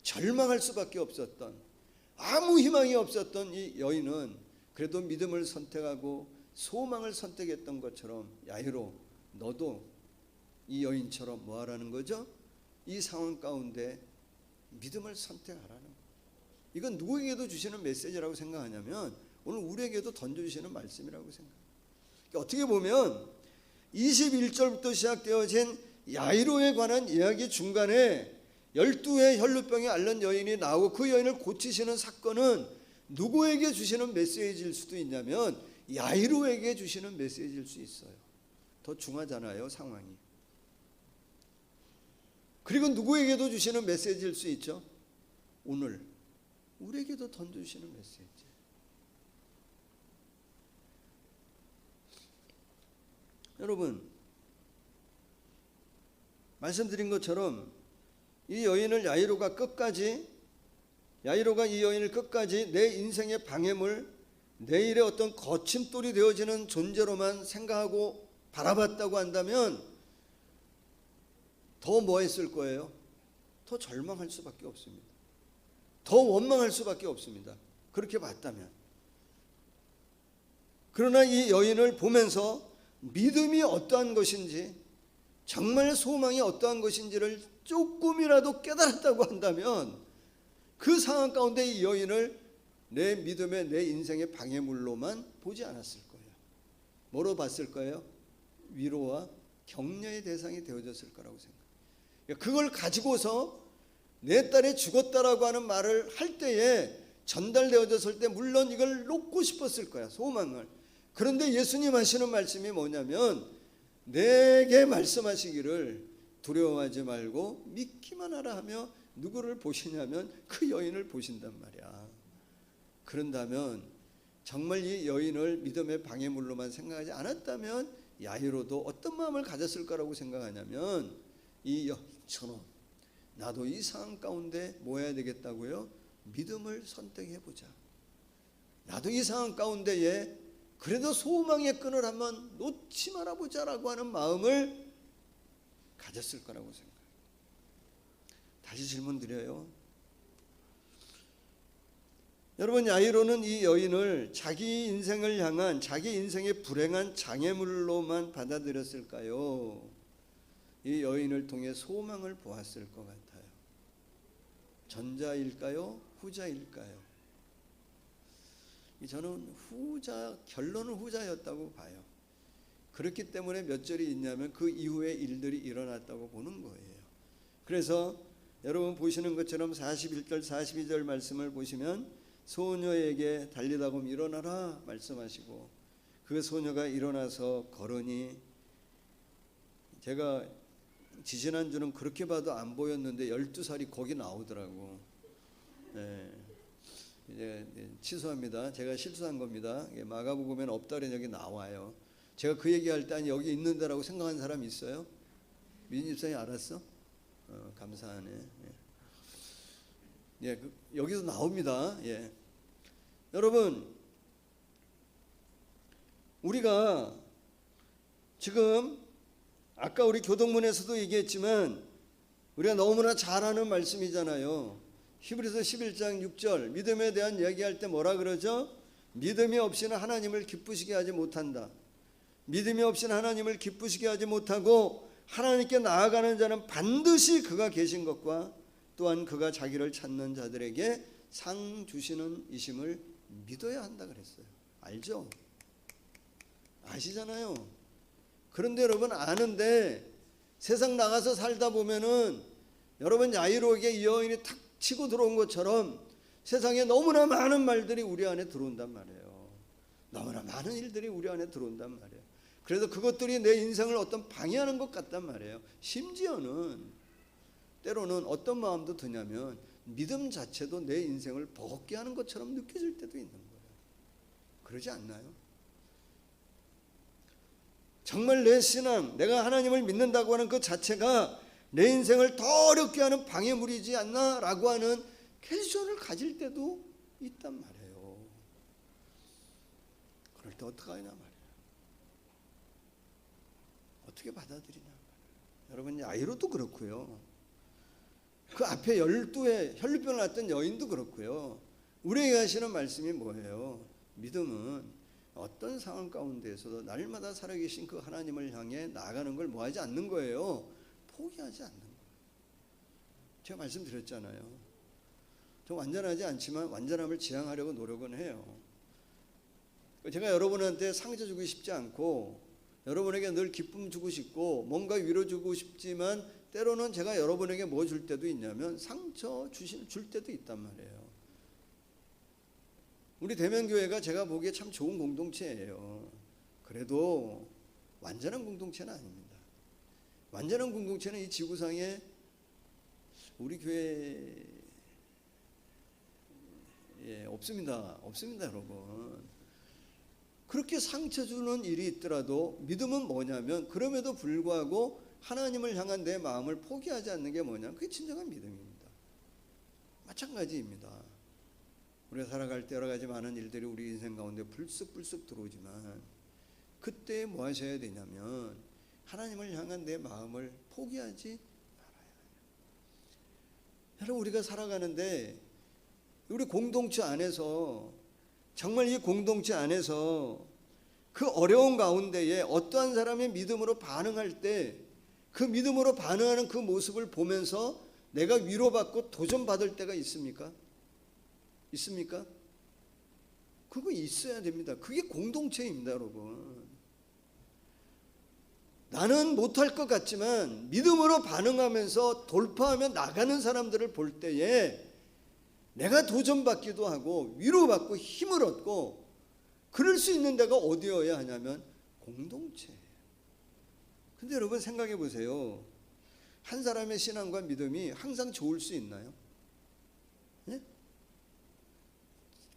절망할 수밖에 없었던, 아무 희망이 없었던 이 여인은 그래도 믿음을 선택하고 소망을 선택했던 것처럼 야이로 너도 이 여인처럼 뭐 하라는 거죠? 이 상황 가운데 믿음을 선택하라는 거예요. 이건 누구에게도 주시는 메시지라고 생각하냐면 오늘 우리에게도 던져주시는 말씀이라고 생각해요. 어떻게 보면 21절부터 시작되어진 야이로에 관한 이야기 중간에 12의 혈루병에 앓는 여인이 나오고 그 여인을 고치시는 사건은 누구에게 주시는 메시지일 수도 있냐면 야이로에게 주시는 메시지일 수 있어요. 더 중하잖아요, 상황이. 그리고 누구에게도 주시는 메시지일 수 있죠. 오늘 우리에게도 던져주시는 메시지. 여러분, 말씀드린 것처럼 이 여인을 야이로가 이 여인을 끝까지 내 인생의 방해물, 내일의 어떤 거침돌이 되어지는 존재로만 생각하고 바라봤다고 한다면 더 뭐 했을 거예요? 더 절망할 수밖에 없습니다. 더 원망할 수밖에 없습니다. 그렇게 봤다면. 그러나 이 여인을 보면서 믿음이 어떠한 것인지, 정말 소망이 어떠한 것인지를 조금이라도 깨달았다고 한다면 그 상황 가운데 이 여인을 내 믿음의, 내 인생의 방해물로만 보지 않았을 거예요. 뭐로 봤을 거예요? 위로와 격려의 대상이 되어졌을 거라고 생각해요. 그걸 가지고서 내 딸이 죽었다라고 하는 말을 할 때에 전달되어졌을 때 물론 이걸 놓고 싶었을 거야, 소망을. 그런데 예수님 하시는 말씀이 뭐냐면 내게 말씀하시기를 두려워하지 말고 믿기만 하라 하며 누구를 보시냐면 그 여인을 보신단 말이야. 그런다면 정말 이 여인을 믿음의 방해물로만 생각하지 않았다면 야이로도 어떤 마음을 가졌을 거라고 생각하냐면 이 여인처럼 나도 이 상황 가운데 뭐 해야 되겠다고요? 믿음을 선택해보자. 나도 이 상황 가운데에 그래도 소망의 끈을 한번 놓지 말아보자라고 하는 마음을 가졌을 거라고 생각해요. 다시 질문 드려요. 여러분, 야이로는 이 여인을 자기 인생을 향한 자기 인생의 불행한 장애물로만 받아들였을까요? 이 여인을 통해 소망을 보았을 것 같아요. 전자일까요? 후자일까요? 저는 결론은 후자였다고 봐요. 그렇기 때문에 몇 절이 있냐면 그 이후에 일들이 일어났다고 보는 거예요. 그래서 여러분 보시는 것처럼 41절 42절 말씀을 보시면 소녀에게 달리다 보면 일어나라 말씀하시고, 그 소녀가 일어나서 걸으니, 제가 지지난주는 그렇게 봐도 안 보였는데 12살이 거기 나오더라고. 네. 이제 취소합니다. 제가 실수한 겁니다. 마가복음에는 없다는 여기 나와요. 제가 그 얘기할 때 여기 있는데라고 생각한 사람 있어요? 민희 집사님 알았어? 감사하네. 예, 여기서 나옵니다. 예. 여러분, 우리가 지금 아까 우리 교동문에서도 얘기했지만 우리가 너무나 잘 아는 말씀이잖아요. 히브리서 11장 6절 믿음에 대한 얘기할 때 뭐라 그러죠? 믿음이 없이는 하나님을 기쁘시게 하지 못한다. 믿음이 없이는 하나님을 기쁘시게 하지 못하고 하나님께 나아가는 자는 반드시 그가 계신 것과 또한 그가 자기를 찾는 자들에게 상 주시는 이심을 믿어야 한다 그랬어요. 알죠? 아시잖아요. 그런데 여러분 아는데 세상 나가서 살다 보면은 여러분 야이로에게 이 여인이 탁 치고 들어온 것처럼 세상에 너무나 많은 말들이 우리 안에 들어온단 말이에요. 너무나 많은 일들이 우리 안에 들어온단 말이에요. 그래서 그것들이 내 인생을 어떤 방해하는 것 같단 말이에요. 심지어는 때로는 어떤 마음도 드냐면 믿음 자체도 내 인생을 버겁게 하는 것처럼 느껴질 때도 있는 거예요. 그러지 않나요? 정말 내 신앙, 내가 하나님을 믿는다고 하는 그 자체가 내 인생을 더 어렵게 하는 방해물이지 않나라고 하는 캐주얼을 가질 때도 있단 말이에요. 그럴 때 어떻게 하냐 말이에요. 어떻게 받아들이냐 말이에요. 여러분 야이로도 그렇고요. 그 앞에 12의 혈루병을 앓던 여인도 그렇고요. 우리에게 하시는 말씀이 뭐예요? 믿음은 어떤 상황 가운데에서도 날마다 살아계신 그 하나님을 향해 나아가는 걸 뭐하지 않는 거예요? 포기하지 않는 거예요. 제가 말씀드렸잖아요. 저 완전하지 않지만 완전함을 지향하려고 노력은 해요. 제가 여러분한테 상처 주고 싶지 않고 여러분에게 늘 기쁨 주고 싶고 뭔가 위로 주고 싶지만 때로는 제가 여러분에게 뭐 줄 때도 있냐면 상처 줄 때도 있단 말이에요. 우리 대면교회가 제가 보기에 참 좋은 공동체예요. 그래도 완전한 공동체는 아닙니다. 완전한 공동체는 이 지구상에 우리 교회에 없습니다. 없습니다, 여러분. 그렇게 상처 주는 일이 있더라도 믿음은 뭐냐면 그럼에도 불구하고 하나님을 향한 내 마음을 포기하지 않는 게 뭐냐면 그게 진정한 믿음입니다. 마찬가지입니다. 우리가 살아갈 때 여러 가지 많은 일들이 우리 인생 가운데 불쑥불쑥 들어오지만 그때 뭐 하셔야 되냐면 하나님을 향한 내 마음을 포기하지 말아야 해요. 여러분 우리가 살아가는데 우리 공동체 안에서 정말 이 공동체 안에서 그 어려운 가운데에 어떠한 사람의 믿음으로 반응할 때 그 믿음으로 반응하는 그 모습을 보면서 내가 위로받고 도전받을 때가 있습니까? 있습니까? 그거 있어야 됩니다. 그게 공동체입니다, 여러분. 나는 못할 것 같지만 믿음으로 반응하면서 돌파하며 나가는 사람들을 볼 때에 내가 도전받기도 하고 위로받고 힘을 얻고 그럴 수 있는 데가 어디여야 하냐면 공동체예요. 근데 여러분 생각해 보세요. 한 사람의 신앙과 믿음이 항상 좋을 수 있나요? 예?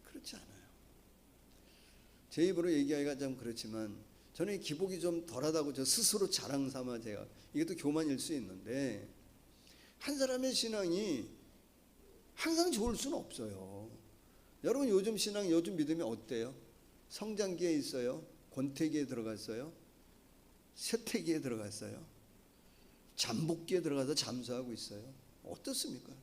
그렇지 않아요. 제 입으로 얘기하기가 좀 그렇지만 저는 기복이 좀 덜하다고 저 스스로 자랑 삼아 제가 이것도 교만일 수 있는데 한 사람의 신앙이 항상 좋을 수는 없어요. 여러분 요즘 신앙, 요즘 믿음이 어때요? 성장기에 있어요? 권태기에 들어갔어요? 쇠퇴기에 들어갔어요? 잠복기에 들어가서 잠수하고 있어요? 어떻습니까?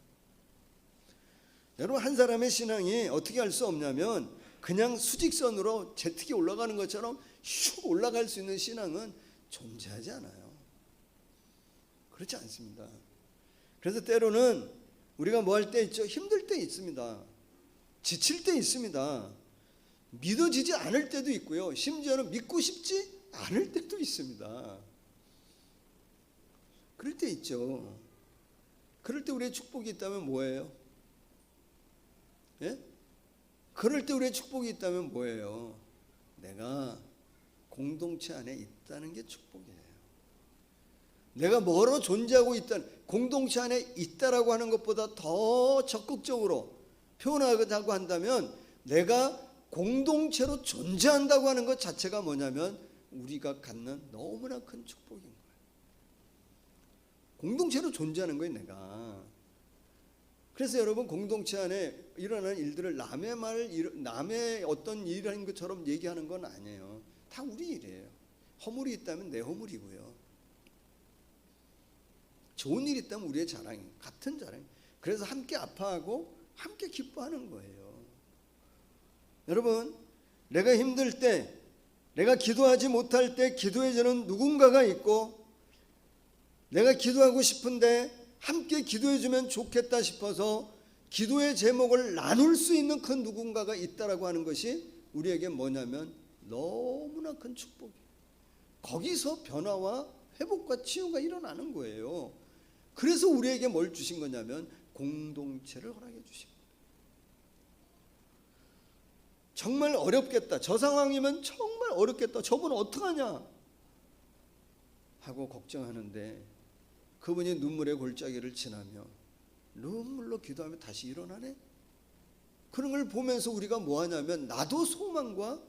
여러분, 한 사람의 신앙이 어떻게 할 수 없냐면 그냥 수직선으로 제트기 올라가는 것처럼 슉 올라갈 수 있는 신앙은 존재하지 않아요. 그렇지 않습니다. 그래서 때로는 우리가 뭐 할 때 있죠? 힘들 때 있습니다. 지칠 때 있습니다. 믿어지지 않을 때도 있고요. 심지어는 믿고 싶지 않을 때도 있습니다. 그럴 때 있죠. 그럴 때 우리의 축복이 있다면 뭐예요? 예? 그럴 때 우리의 축복이 있다면 뭐예요? 내가 공동체 안에 있다는 게 축복이에요. 내가 뭐로 존재하고 있다는, 공동체 안에 있다라고 하는 것보다 더 적극적으로 표현하자고 한다면 내가 공동체로 존재한다고 하는 것 자체가 뭐냐면 우리가 갖는 너무나 큰 축복인 거예요. 공동체로 존재하는 거예요, 내가. 그래서 여러분, 공동체 안에 일어나는 일들을 남의 어떤 일하는 것처럼 얘기하는 건 아니에요. 다 우리 일이에요. 허물이 있다면 내 허물이고요. 좋은 일이 있다면 우리의 자랑이에요. 같은 자랑이에요. 그래서 함께 아파하고 함께 기뻐하는 거예요. 여러분, 내가 힘들 때, 내가 기도하지 못할 때 기도해주는 누군가가 있고, 내가 기도하고 싶은데 함께 기도해주면 좋겠다 싶어서 기도의 제목을 나눌 수 있는 그 누군가가 있다라고 하는 것이 우리에게 뭐냐면 너무나 큰 축복이에요. 거기서 변화와 회복과 치유가 일어나는 거예요. 그래서 우리에게 뭘 주신 거냐면 공동체를 허락해 주신 거예요. 정말 어렵겠다, 저 상황이면 정말 어렵겠다, 저분 어떡하냐 하고 걱정하는데 그분이 눈물의 골짜기를 지나며 눈물로 기도하며 다시 일어나네. 그런 걸 보면서 우리가 뭐하냐면 나도 소망과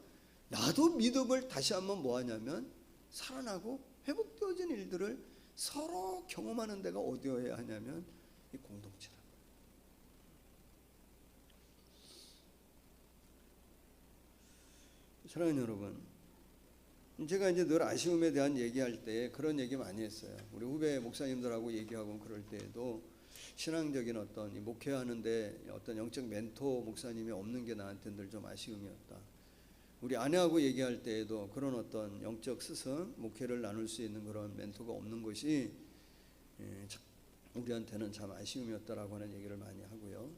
나도 믿음을 다시 한번 뭐하냐면 살아나고 회복되어진 일들을 서로 경험하는 데가 어디여야 하냐면 이 공동체다. 사랑하는 여러분, 제가 이제 늘 아쉬움에 대한 얘기할 때 그런 얘기 많이 했어요. 우리 후배 목사님들하고 얘기하고 그럴 때에도 신앙적인 어떤 목회하는데 어떤 영적 멘토 목사님이 없는 게 나한테는 늘 좀 아쉬움이었다. 우리 아내하고 얘기할 때에도 그런 어떤 영적 스승, 목회를 나눌 수 있는 그런 멘토가 없는 것이 우리한테는 참 아쉬움이었다라고 하는 얘기를 많이 하고요.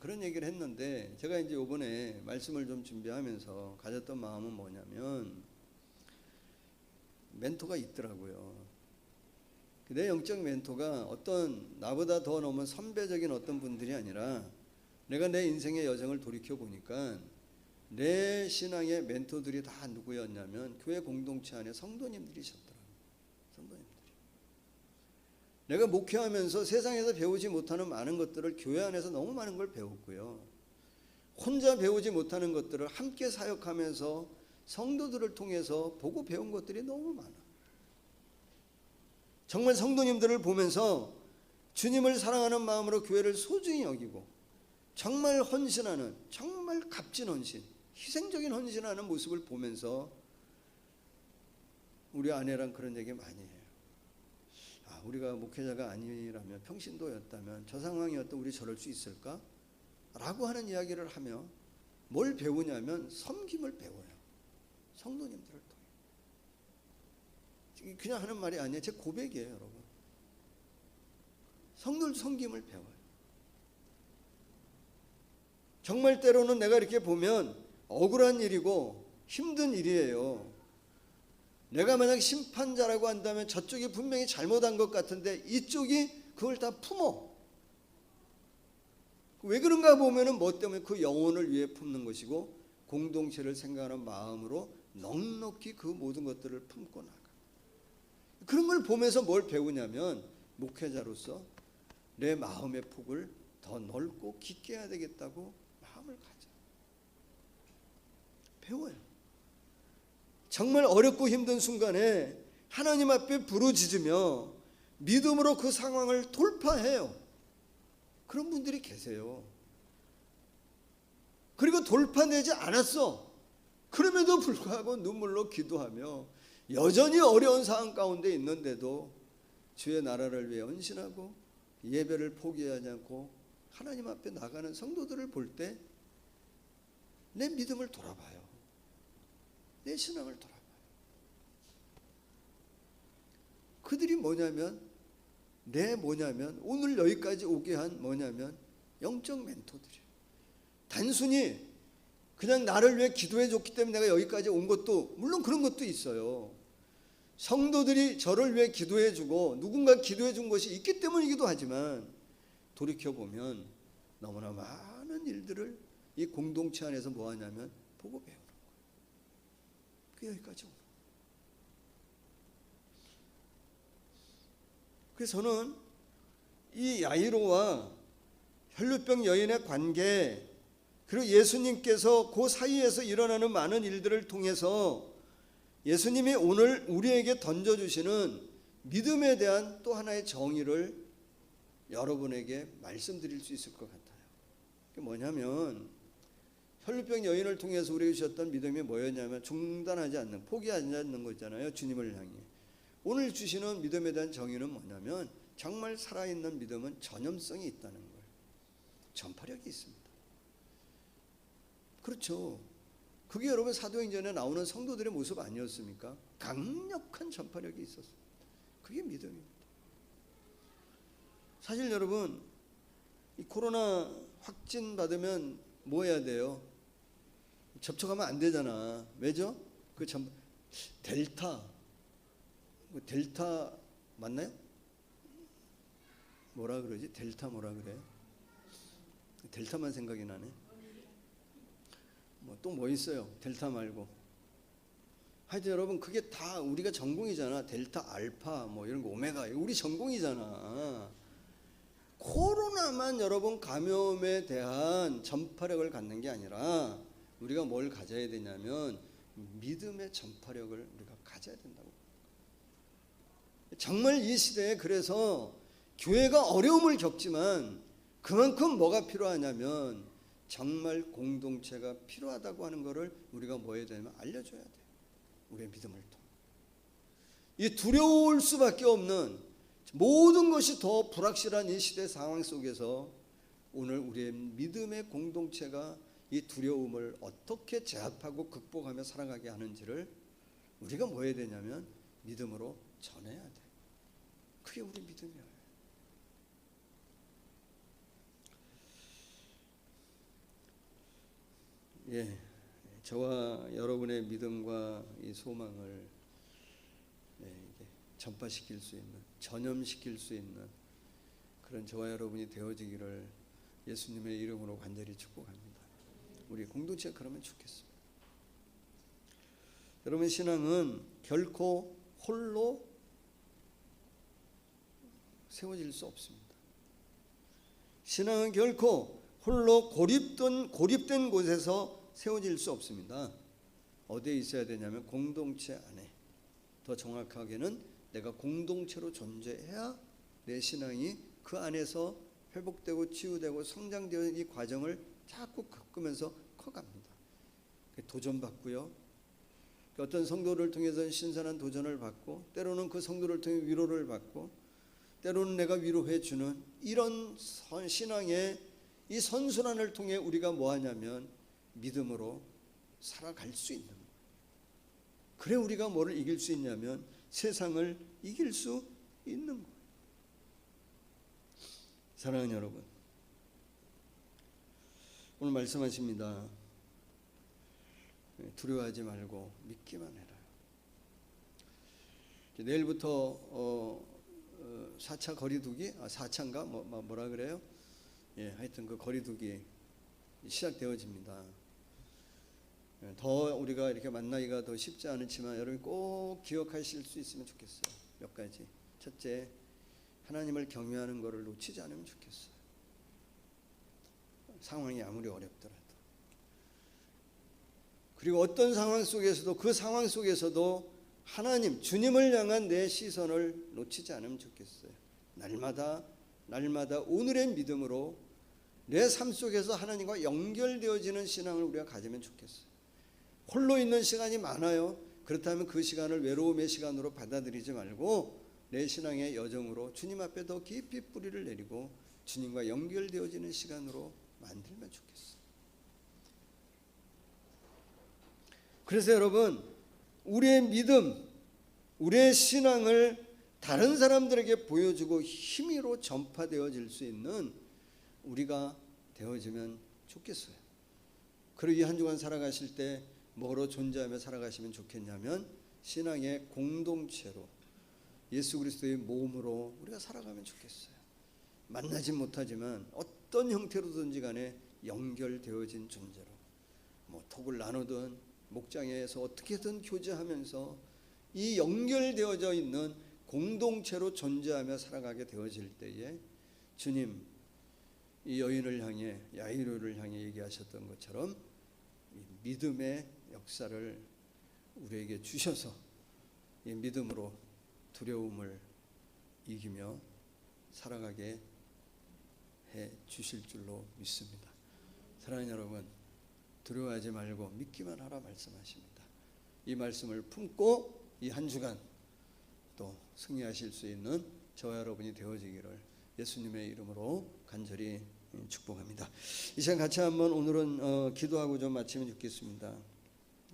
그런 얘기를 했는데 제가 이제 이번에 말씀을 좀 준비하면서 가졌던 마음은 뭐냐면 멘토가 있더라고요. 내 영적 멘토가 어떤 나보다 더 너무 선배적인 어떤 분들이 아니라 내가 내 인생의 여정을 돌이켜 보니까 내 신앙의 멘토들이 다 누구였냐면 교회 공동체 안에 성도님들이셨더라고요. 성도님들이. 내가 목회하면서 세상에서 배우지 못하는 많은 것들을 교회 안에서 너무 많은 걸 배웠고요. 혼자 배우지 못하는 것들을 함께 사역하면서 성도들을 통해서 보고 배운 것들이 너무 많아. 정말 성도님들을 보면서 주님을 사랑하는 마음으로 교회를 소중히 여기고 정말 헌신하는, 정말 값진 헌신, 희생적인 헌신하는 모습을 보면서 우리 아내랑 그런 얘기 많이 해요. 아, 우리가 목회자가 아니라면, 평신도였다면 저 상황이었던 우리 저럴 수 있을까? 라고 하는 이야기를 하며 뭘 배우냐면 섬김을 배워요. 성도님들을 통해. 그냥 하는 말이 아니에요. 제 고백이에요, 여러분. 성도들 섬김을 배워요. 정말 때로는 내가 이렇게 보면 억울한 일이고 힘든 일이에요. 내가 만약 심판자라고 한다면 저쪽이 분명히 잘못한 것 같은데 이쪽이 그걸 다 품어. 왜 그런가 보면은 뭐 때문에 그 영혼을 위해 품는 것이고 공동체를 생각하는 마음으로 넉넉히 그 모든 것들을 품고 나가. 그런 걸 보면서 뭘 배우냐면 목회자로서 내 마음의 폭을 더 넓고 깊게 해야 되겠다고 마음을 가져. 배워요. 정말 어렵고 힘든 순간에 하나님 앞에 부르짖으며 믿음으로 그 상황을 돌파해요. 그런 분들이 계세요. 그리고 돌파되지 않았어. 그럼에도 불구하고 눈물로 기도하며 여전히 어려운 상황 가운데 있는데도 주의 나라를 위해 헌신하고 예배를 포기하지 않고 하나님 앞에 나가는 성도들을 볼 때 내 믿음을 돌아봐요. 내 신앙을 돌아봐요. 그들이 뭐냐면 오늘 여기까지 오게 한 뭐냐면 영적 멘토들이에요. 단순히 그냥 나를 위해 기도해 줬기 때문에 내가 여기까지 온 것도 물론 그런 것도 있어요. 성도들이 저를 위해 기도해 주고 누군가 기도해 준 것이 있기 때문이기도 하지만 돌이켜보면 너무나 많은 일들을 이 공동체 안에서 뭐 하냐면 보고 배우는 거예요. 그게 여기까지 오는 거예요. 그래서 저는 이 야이로와 혈루병 여인의 관계, 그리고 예수님께서 그 사이에서 일어나는 많은 일들을 통해서 예수님이 오늘 우리에게 던져주시는 믿음에 대한 또 하나의 정의를 여러분에게 말씀드릴 수 있을 것 같아요. 그게 뭐냐면 혈루병 여인을 통해서 우리에게 주셨던 믿음이 뭐였냐면 중단하지 않는, 포기하지 않는 거 있잖아요. 주님을 향해. 오늘 주시는 믿음에 대한 정의는 뭐냐면 정말 살아있는 믿음은 전염성이 있다는 거예요. 전파력이 있습니다. 그렇죠. 그게 여러분 사도행전에 나오는 성도들의 모습 아니었습니까? 강력한 전파력이 있었어요. 그게 믿음입니다. 사실 여러분 이 코로나 확진 받으면 뭐 해야 돼요? 접촉하면 안 되잖아. 왜죠? 그 델타 맞나요? 뭐라 그러지? 델타 뭐라 그래요? 델타만 생각이 나네. 또 뭐 있어요? 델타 말고. 하여튼 여러분 그게 다 우리가 전공이잖아. 델타, 알파 뭐 이런 거 오메가 우리 전공이잖아. 코로나만 여러분 감염에 대한 전파력을 갖는 게 아니라 우리가 뭘 가져야 되냐면 믿음의 전파력을 우리가 가져야 된다고. 정말 이 시대에 그래서 교회가 어려움을 겪지만 그만큼 뭐가 필요하냐면 정말 공동체가 필요하다고 하는 것을 우리가 뭐 해야 되냐면 알려줘야 돼요. 우리의 믿음을 통해. 이 두려울 수밖에 없는 모든 것이 더 불확실한 이 시대 상황 속에서 오늘 우리의 믿음의 공동체가 이 두려움을 어떻게 제압하고 극복하며 살아가게 하는지를 우리가 뭐 해야 되냐면 믿음으로 전해야 돼. 그게 우리 믿음이에요. 예, 저와 여러분의 믿음과 이 소망을 이게 전파시킬 수 있는, 전염시킬 수 있는 그런 저와 여러분이 되어지기를 예수님의 이름으로 간절히 축복합니다. 우리 공동체가 그러면 좋겠습니다. 여러분 신앙은 결코 홀로 세워질 수 없습니다. 신앙은 결코 홀로 고립된 곳에서 세워질 수 없습니다. 어디에 있어야 되냐면 공동체 안에. 더 정확하게는 내가 공동체로 존재해야 내 신앙이 그 안에서 회복되고 치유되고 성장되는 이 과정을 자꾸 겪으면서 커갑니다. 도전받고요. 어떤 성도를 통해서 신선한 도전을 받고 때로는 그 성도를 통해 위로를 받고 때로는 내가 위로해 주는 이런 신앙의 이 선순환을 통해 우리가 뭐 하냐면 믿음으로 살아갈 수 있는 거예요. 그래 우리가 뭐를 이길 수 있냐면 세상을 이길 수 있는 거예요. 사랑하는 여러분, 오늘 말씀하십니다. 두려워하지 말고 믿기만 해라. 내일부터 4차 거리두기, 4차인가 뭐라 그래요? 예, 하여튼 그 거리두기 시작되어집니다. 더 우리가 이렇게 만나기가 더 쉽지 않지만 여러분 꼭 기억하실 수 있으면 좋겠어요. 몇 가지. 첫째, 하나님을 경외하는 것을 놓치지 않으면 좋겠어요. 상황이 아무리 어렵더라도. 그리고 어떤 상황 속에서도 그 상황 속에서도 하나님, 주님을 향한 내 시선을 놓치지 않으면 좋겠어요. 날마다 오늘의 믿음으로 내 삶 속에서 하나님과 연결되어지는 신앙을 우리가 가지면 좋겠어요. 홀로 있는 시간이 많아요. 그렇다면 그 시간을 외로움의 시간으로 받아들이지 말고 내 신앙의 여정으로 주님 앞에 더 깊이 뿌리를 내리고 주님과 연결되어지는 시간으로 만들면 좋겠어요. 그래서 여러분, 우리의 믿음, 우리의 신앙을 다른 사람들에게 보여주고 힘으로 전파되어질 수 있는 우리가 되어지면 좋겠어요. 그리고 이 한 주간 살아가실 때 뭐로 존재하며 살아가시면 좋겠냐면 신앙의 공동체로 예수 그리스도의 몸으로 우리가 살아가면 좋겠어요. 만나지 못하지만 어떤 형태로든지 간에 연결되어진 존재로, 뭐 톡을 나누든 목장에서 어떻게든 교제하면서 이 연결되어져 있는 공동체로 존재하며 살아가게 되어질 때에 주님 이 여인을 향해, 야이로를 향해 얘기하셨던 것처럼 이 믿음의 역사를 우리에게 주셔서 이 믿음으로 두려움을 이기며 살아가게 해 주실 줄로 믿습니다. 사랑하는 여러분, 두려워하지 말고 믿기만 하라 말씀하십니다. 이 말씀을 품고 이 한 주간 또 승리하실 수 있는 저와 여러분이 되어지기를 예수님의 이름으로 간절히 축복합니다. 이 시간 같이 한번 오늘은 기도하고 좀 마치면 좋겠습니다.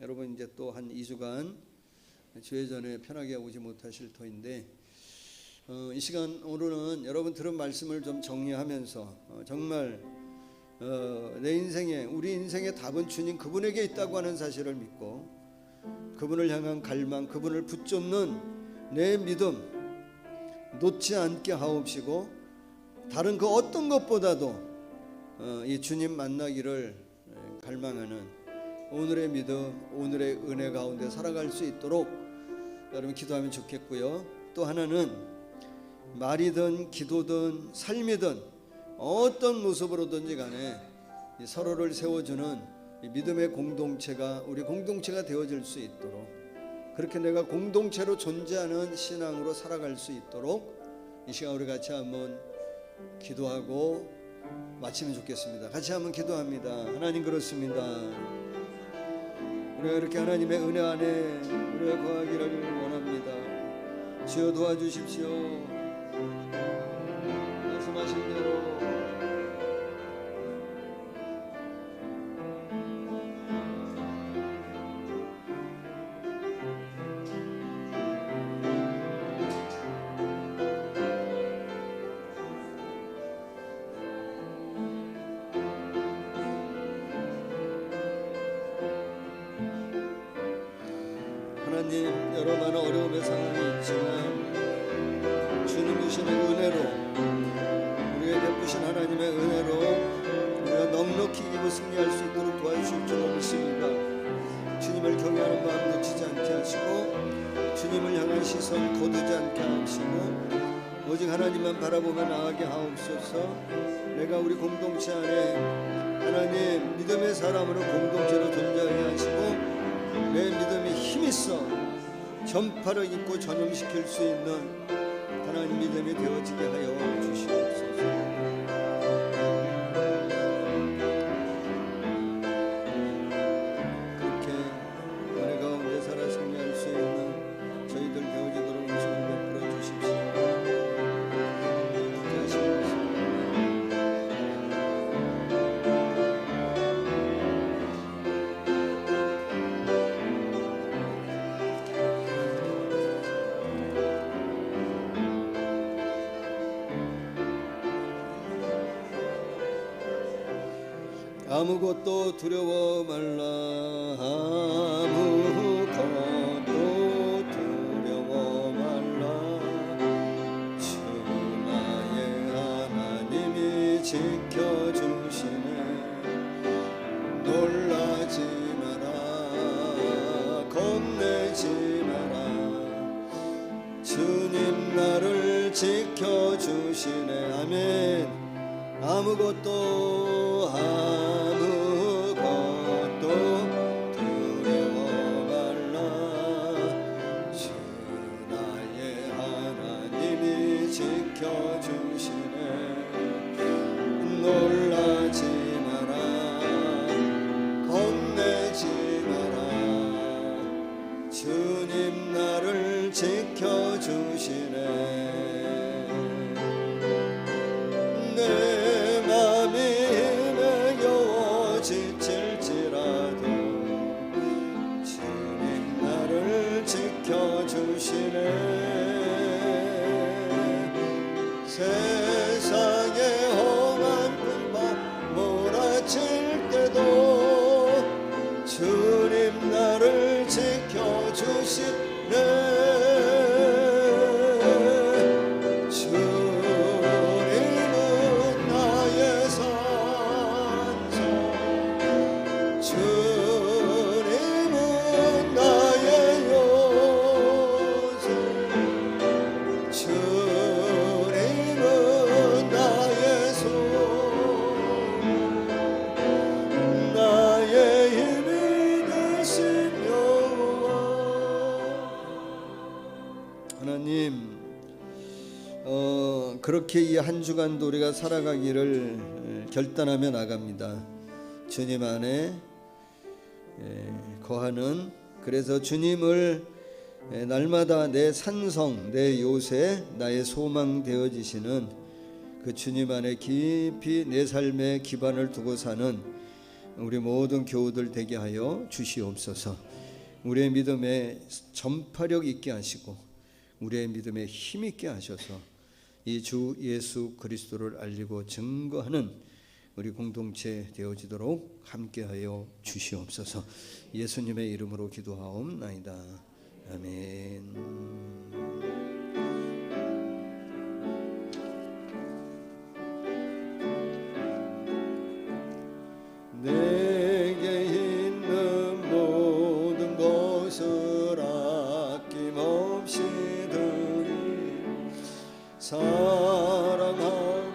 여러분 이제 또 한 2주간 주회 전에 편하게 오지 못하실 터인데 이 시간 오늘은 여러분 들은 말씀을 좀 정리하면서 정말 내 인생에, 우리 인생의 답은 주님 그분에게 있다고 하는 사실을 믿고 그분을 향한 갈망, 그분을 붙잡는 내 믿음 놓지 않게 하옵시고 다른 그 어떤 것보다도 이 주님 만나기를 갈망하는 오늘의 믿음, 오늘의 은혜 가운데 살아갈 수 있도록 여러분 기도하면 좋겠고요. 또 하나는 말이든 기도든 삶이든 어떤 모습으로든지 간에 서로를 세워주는 이 믿음의 공동체가 우리 공동체가 되어질 수 있도록, 그렇게 내가 공동체로 존재하는 신앙으로 살아갈 수 있도록 이 시간 우리 같이 한번 기도하고 마치면 좋겠습니다. 같이 한번 기도합니다. 하나님, 그렇습니다. 우리가 이렇게 하나님의 은혜 안에 우리가 거하기를 원합니다. 주여 도와주십시오. 말씀하신 대로 하나님, 여러 많은 어려움의 상황이 있지만 주님 주시는 은혜로, 우리에게 베푸신 하나님의 은혜로 우리가 넉넉히 이기고 승리할 수 있도록 도와주실 줄 믿습니다. 주님을 경외하는 마음 놓치지 않게 하시고 주님을 향한 시선 거두지 않게 하시고 오직 하나님만 바라보며 나아가게 하옵소서. 내가 우리 공동체 안에 하나님 믿음의 사람으로 공동체로 존재하게 하시고 내 믿음이 힘있어 전파를 잇고 전염시킬 수 있는 하나님 믿음이 되어지게 하여 주시옵소서. 그렇게 은혜 가운데 살아 승리할 수 있는 저희들 되어지도록 은총을 베풀어 주십시오. 아무것도 두려워 말라. 아무것도 두려워 말라. 주 나의 하나님이 지켜주시네. 놀라지 마라. 겁내지 마라. 주님 나를 지켜주시네. 아멘. 아무것도 두려워 말라. 주 나의 하나님이 지켜주시네. 놀라지 마라. 겁내지 마라. 주님 나를 지켜주시네. 내 세상의 험한 풍파 몰아칠 때도 주님 나를 지켜주시네. 주님은 나의 산성, 주님은 나의 요새, 주님은 나의 소망, 나의 힘이 되신 여호와. 하나님, 그렇게 이 한 주간도 우리가 살아가기를 결단하며 나갑니다. 주님 안에 거하는, 그래서 주님을 날마다 내 산성, 내 요새, 나의 소망 되어지시는 그 주님 안에 깊이 내 삶의 기반을 두고 사는 우리 모든 교우들 되게 하여 주시옵소서. 우리의 믿음에 전파력 있게 하시고 우리의 믿음에 힘 있게 하셔서 이 주 예수 그리스도를 알리고 증거하는 우리 공동체 되어지도록 함께하여 주시옵소서. 예수님의 이름으로 기도하옵나이다. 아멘. 내게 있는 모든 것을 아낌없이 드리 사랑하고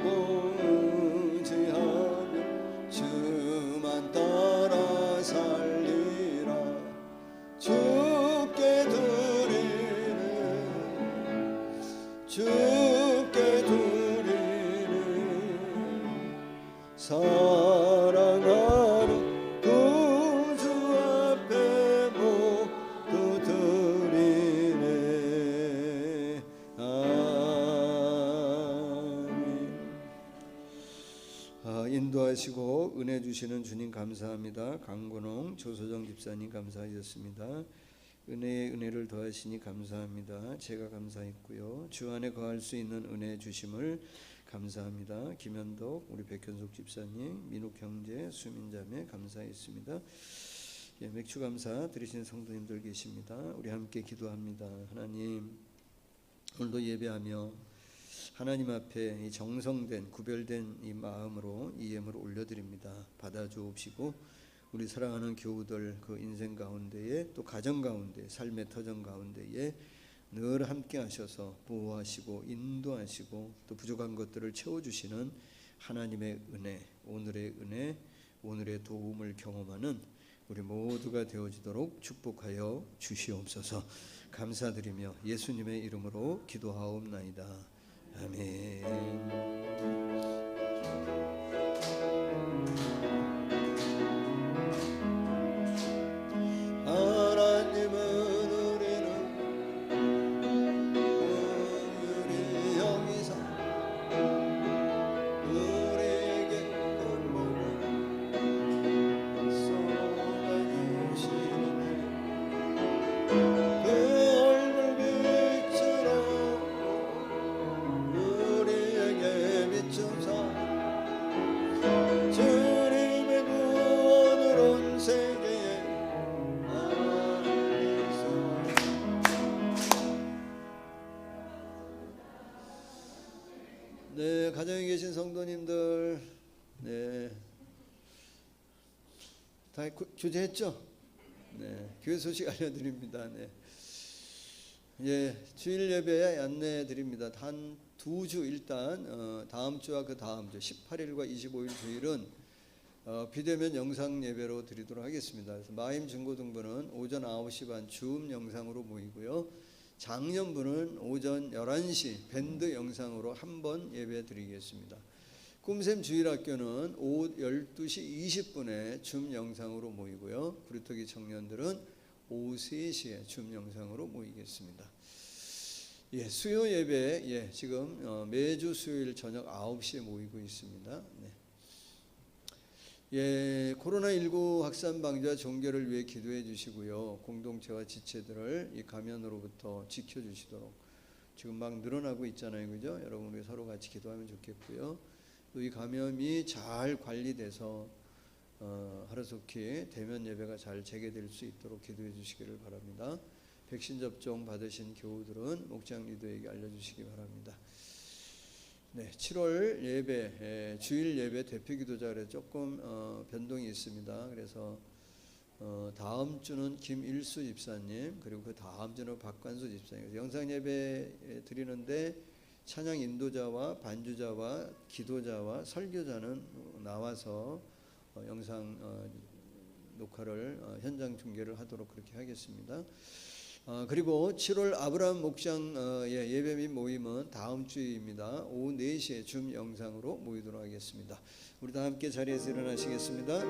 의지하며 주만 따라 살리라. 주께 드리는, 주께 드리는 사랑하는 구주 앞에 모두 드리네. 아멘. 인도하시고 은혜 주시는 주님 감사합니다. 강건홍 조소정 집사님 감사하셨습니다. 은혜에 은혜를 더하시니 감사합니다. 제가 감사했고요. 주 안에 거할 수 있는 은혜 주심을 감사합니다. 김현덕, 우리 백현숙 집사님, 민욱 형제, 수민자매 감사했습니다. 예, 맥주 감사 드리신 성도님들 계십니다. 우리 함께 기도합니다. 하나님, 오늘도 예배하며 하나님 앞에 이 정성된 구별된 이 마음으로 이 예물을 올려드립니다. 받아주옵시고 우리 사랑하는 교우들 그 인생 가운데에 또 가정 가운데 삶의 터전 가운데에 늘 함께 하셔서 보호하시고 인도하시고 또 부족한 것들을 채워주시는 하나님의 은혜, 오늘의 도움을 경험하는 우리 모두가 되어지도록 축복하여 주시옵소서. 감사드리며 예수님의 이름으로 기도하옵나이다. 아멘. 네, 가정에 계신 성도님들, 네, 다 교제했죠? 네, 교회 소식 알려드립니다. 네, 예, 주일 예배에 안내해 드립니다. 단 2주 일단 다음 주와 그 다음 주 18일과 25일 주일은 비대면 영상 예배로 드리도록 하겠습니다. 그래서 마임 중고등부는 오전 9시 반 줌 영상으로 모이고요. 장년부는 오전 11시 밴드 영상으로 한번 예배 드리겠습니다. 꿈샘 주일학교는 오후 12시 20분에 줌 영상으로 모이고요. 구리터기 청년들은 오후 3시에 줌 영상으로 모이겠습니다. 예, 수요 예배, 예, 지금 매주 수요일 저녁 9시에 모이고 있습니다. 네. 예, 코로나19 확산 방지와 종교를 위해 기도해 주시고요. 공동체와 지체들을 이 감염으로부터 지켜주시도록 지금 막 늘어나고 있잖아요, 그죠? 여러분 우리 서로 같이 기도하면 좋겠고요. 또 이 감염이 잘 관리돼서 하루속히 대면 예배가 잘 재개될 수 있도록 기도해 주시기를 바랍니다. 백신 접종 받으신 교우들은 목장 리더에게 알려주시기 바랍니다. 네, 7월 예배, 주일 예배 대표 기도자에 조금 변동이 있습니다. 그래서 다음 주는 김일수 집사님, 그리고 그 다음 주는 박관수 집사님. 영상 예배 드리는데 찬양 인도자와 반주자와 기도자와 설교자는 나와서 영상 녹화를 현장 중계를 하도록 그렇게 하겠습니다. 그리고 7월 아브라함 목장 예배 및 모임은 다음 주입니다. 오후 4시에 줌 영상으로 모이도록 하겠습니다. 우리 다 함께 자리에서 일어나시겠습니다.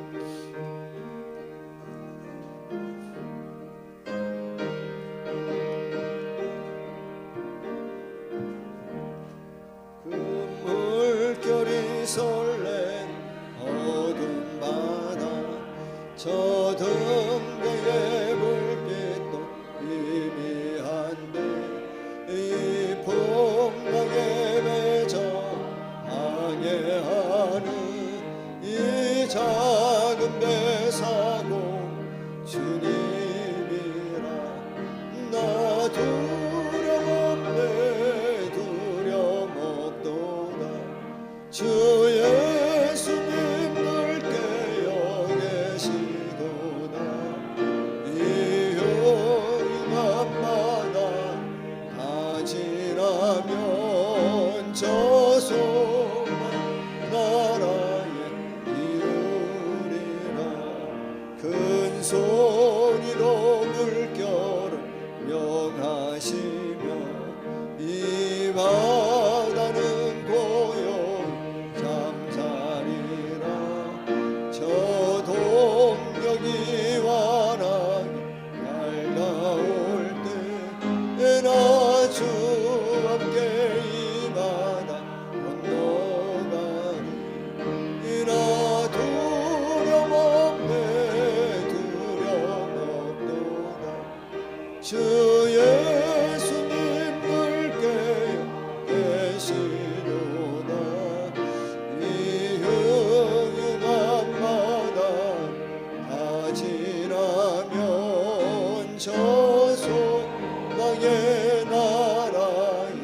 그 물결이 설렌 어두운 바다 저 등대의 불빛도 희미한데 이 풍랑에 맺어 항해하는 이 작은 배 사고 주님이라 나 두려움없네 두려움없도다 주 예수님 늘 깨어 계시도다 이 흉흉한 바다 다 지나면 저 소망 나라에 이루리라 큰 소리로 물결을 명하시며 이 바다는 고요히 잠자리라 저 동력이 완하게 밝아올 때 나 주 함께 이 바다 건너가리 나 두려움없네 두려움없도다 주 예수님 늘 깨어 계시도다 이 흉흉한 바다 다 지나면 저 소망의 나라에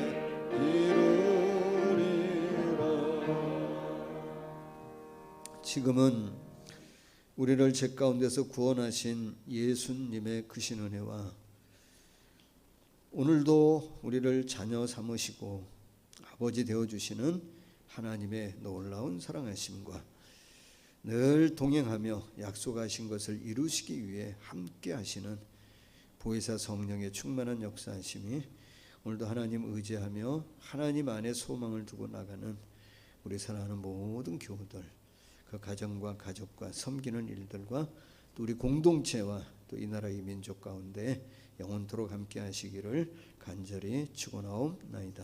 이루리라. 지금은 우리를 죄 가운데서 구원하신 예수님의 크신 은혜와 오늘도 우리를 자녀 삼으시고 아버지 되어주시는 하나님의 놀라운 사랑하심과 늘 동행하며 약속하신 것을 이루시기 위해 함께 하시는 보혜사 성령의 충만한 역사하심이 오늘도 하나님 의지하며 하나님 안에 소망을 두고 나가는 우리 사랑하는 모든 교우들, 그 가정과 가족과 섬기는 일들과 또 우리 공동체와 또 이 나라 이 민족 가운데 영원토록 함께 하시기를 간절히 축원하옵나이다.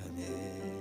아멘.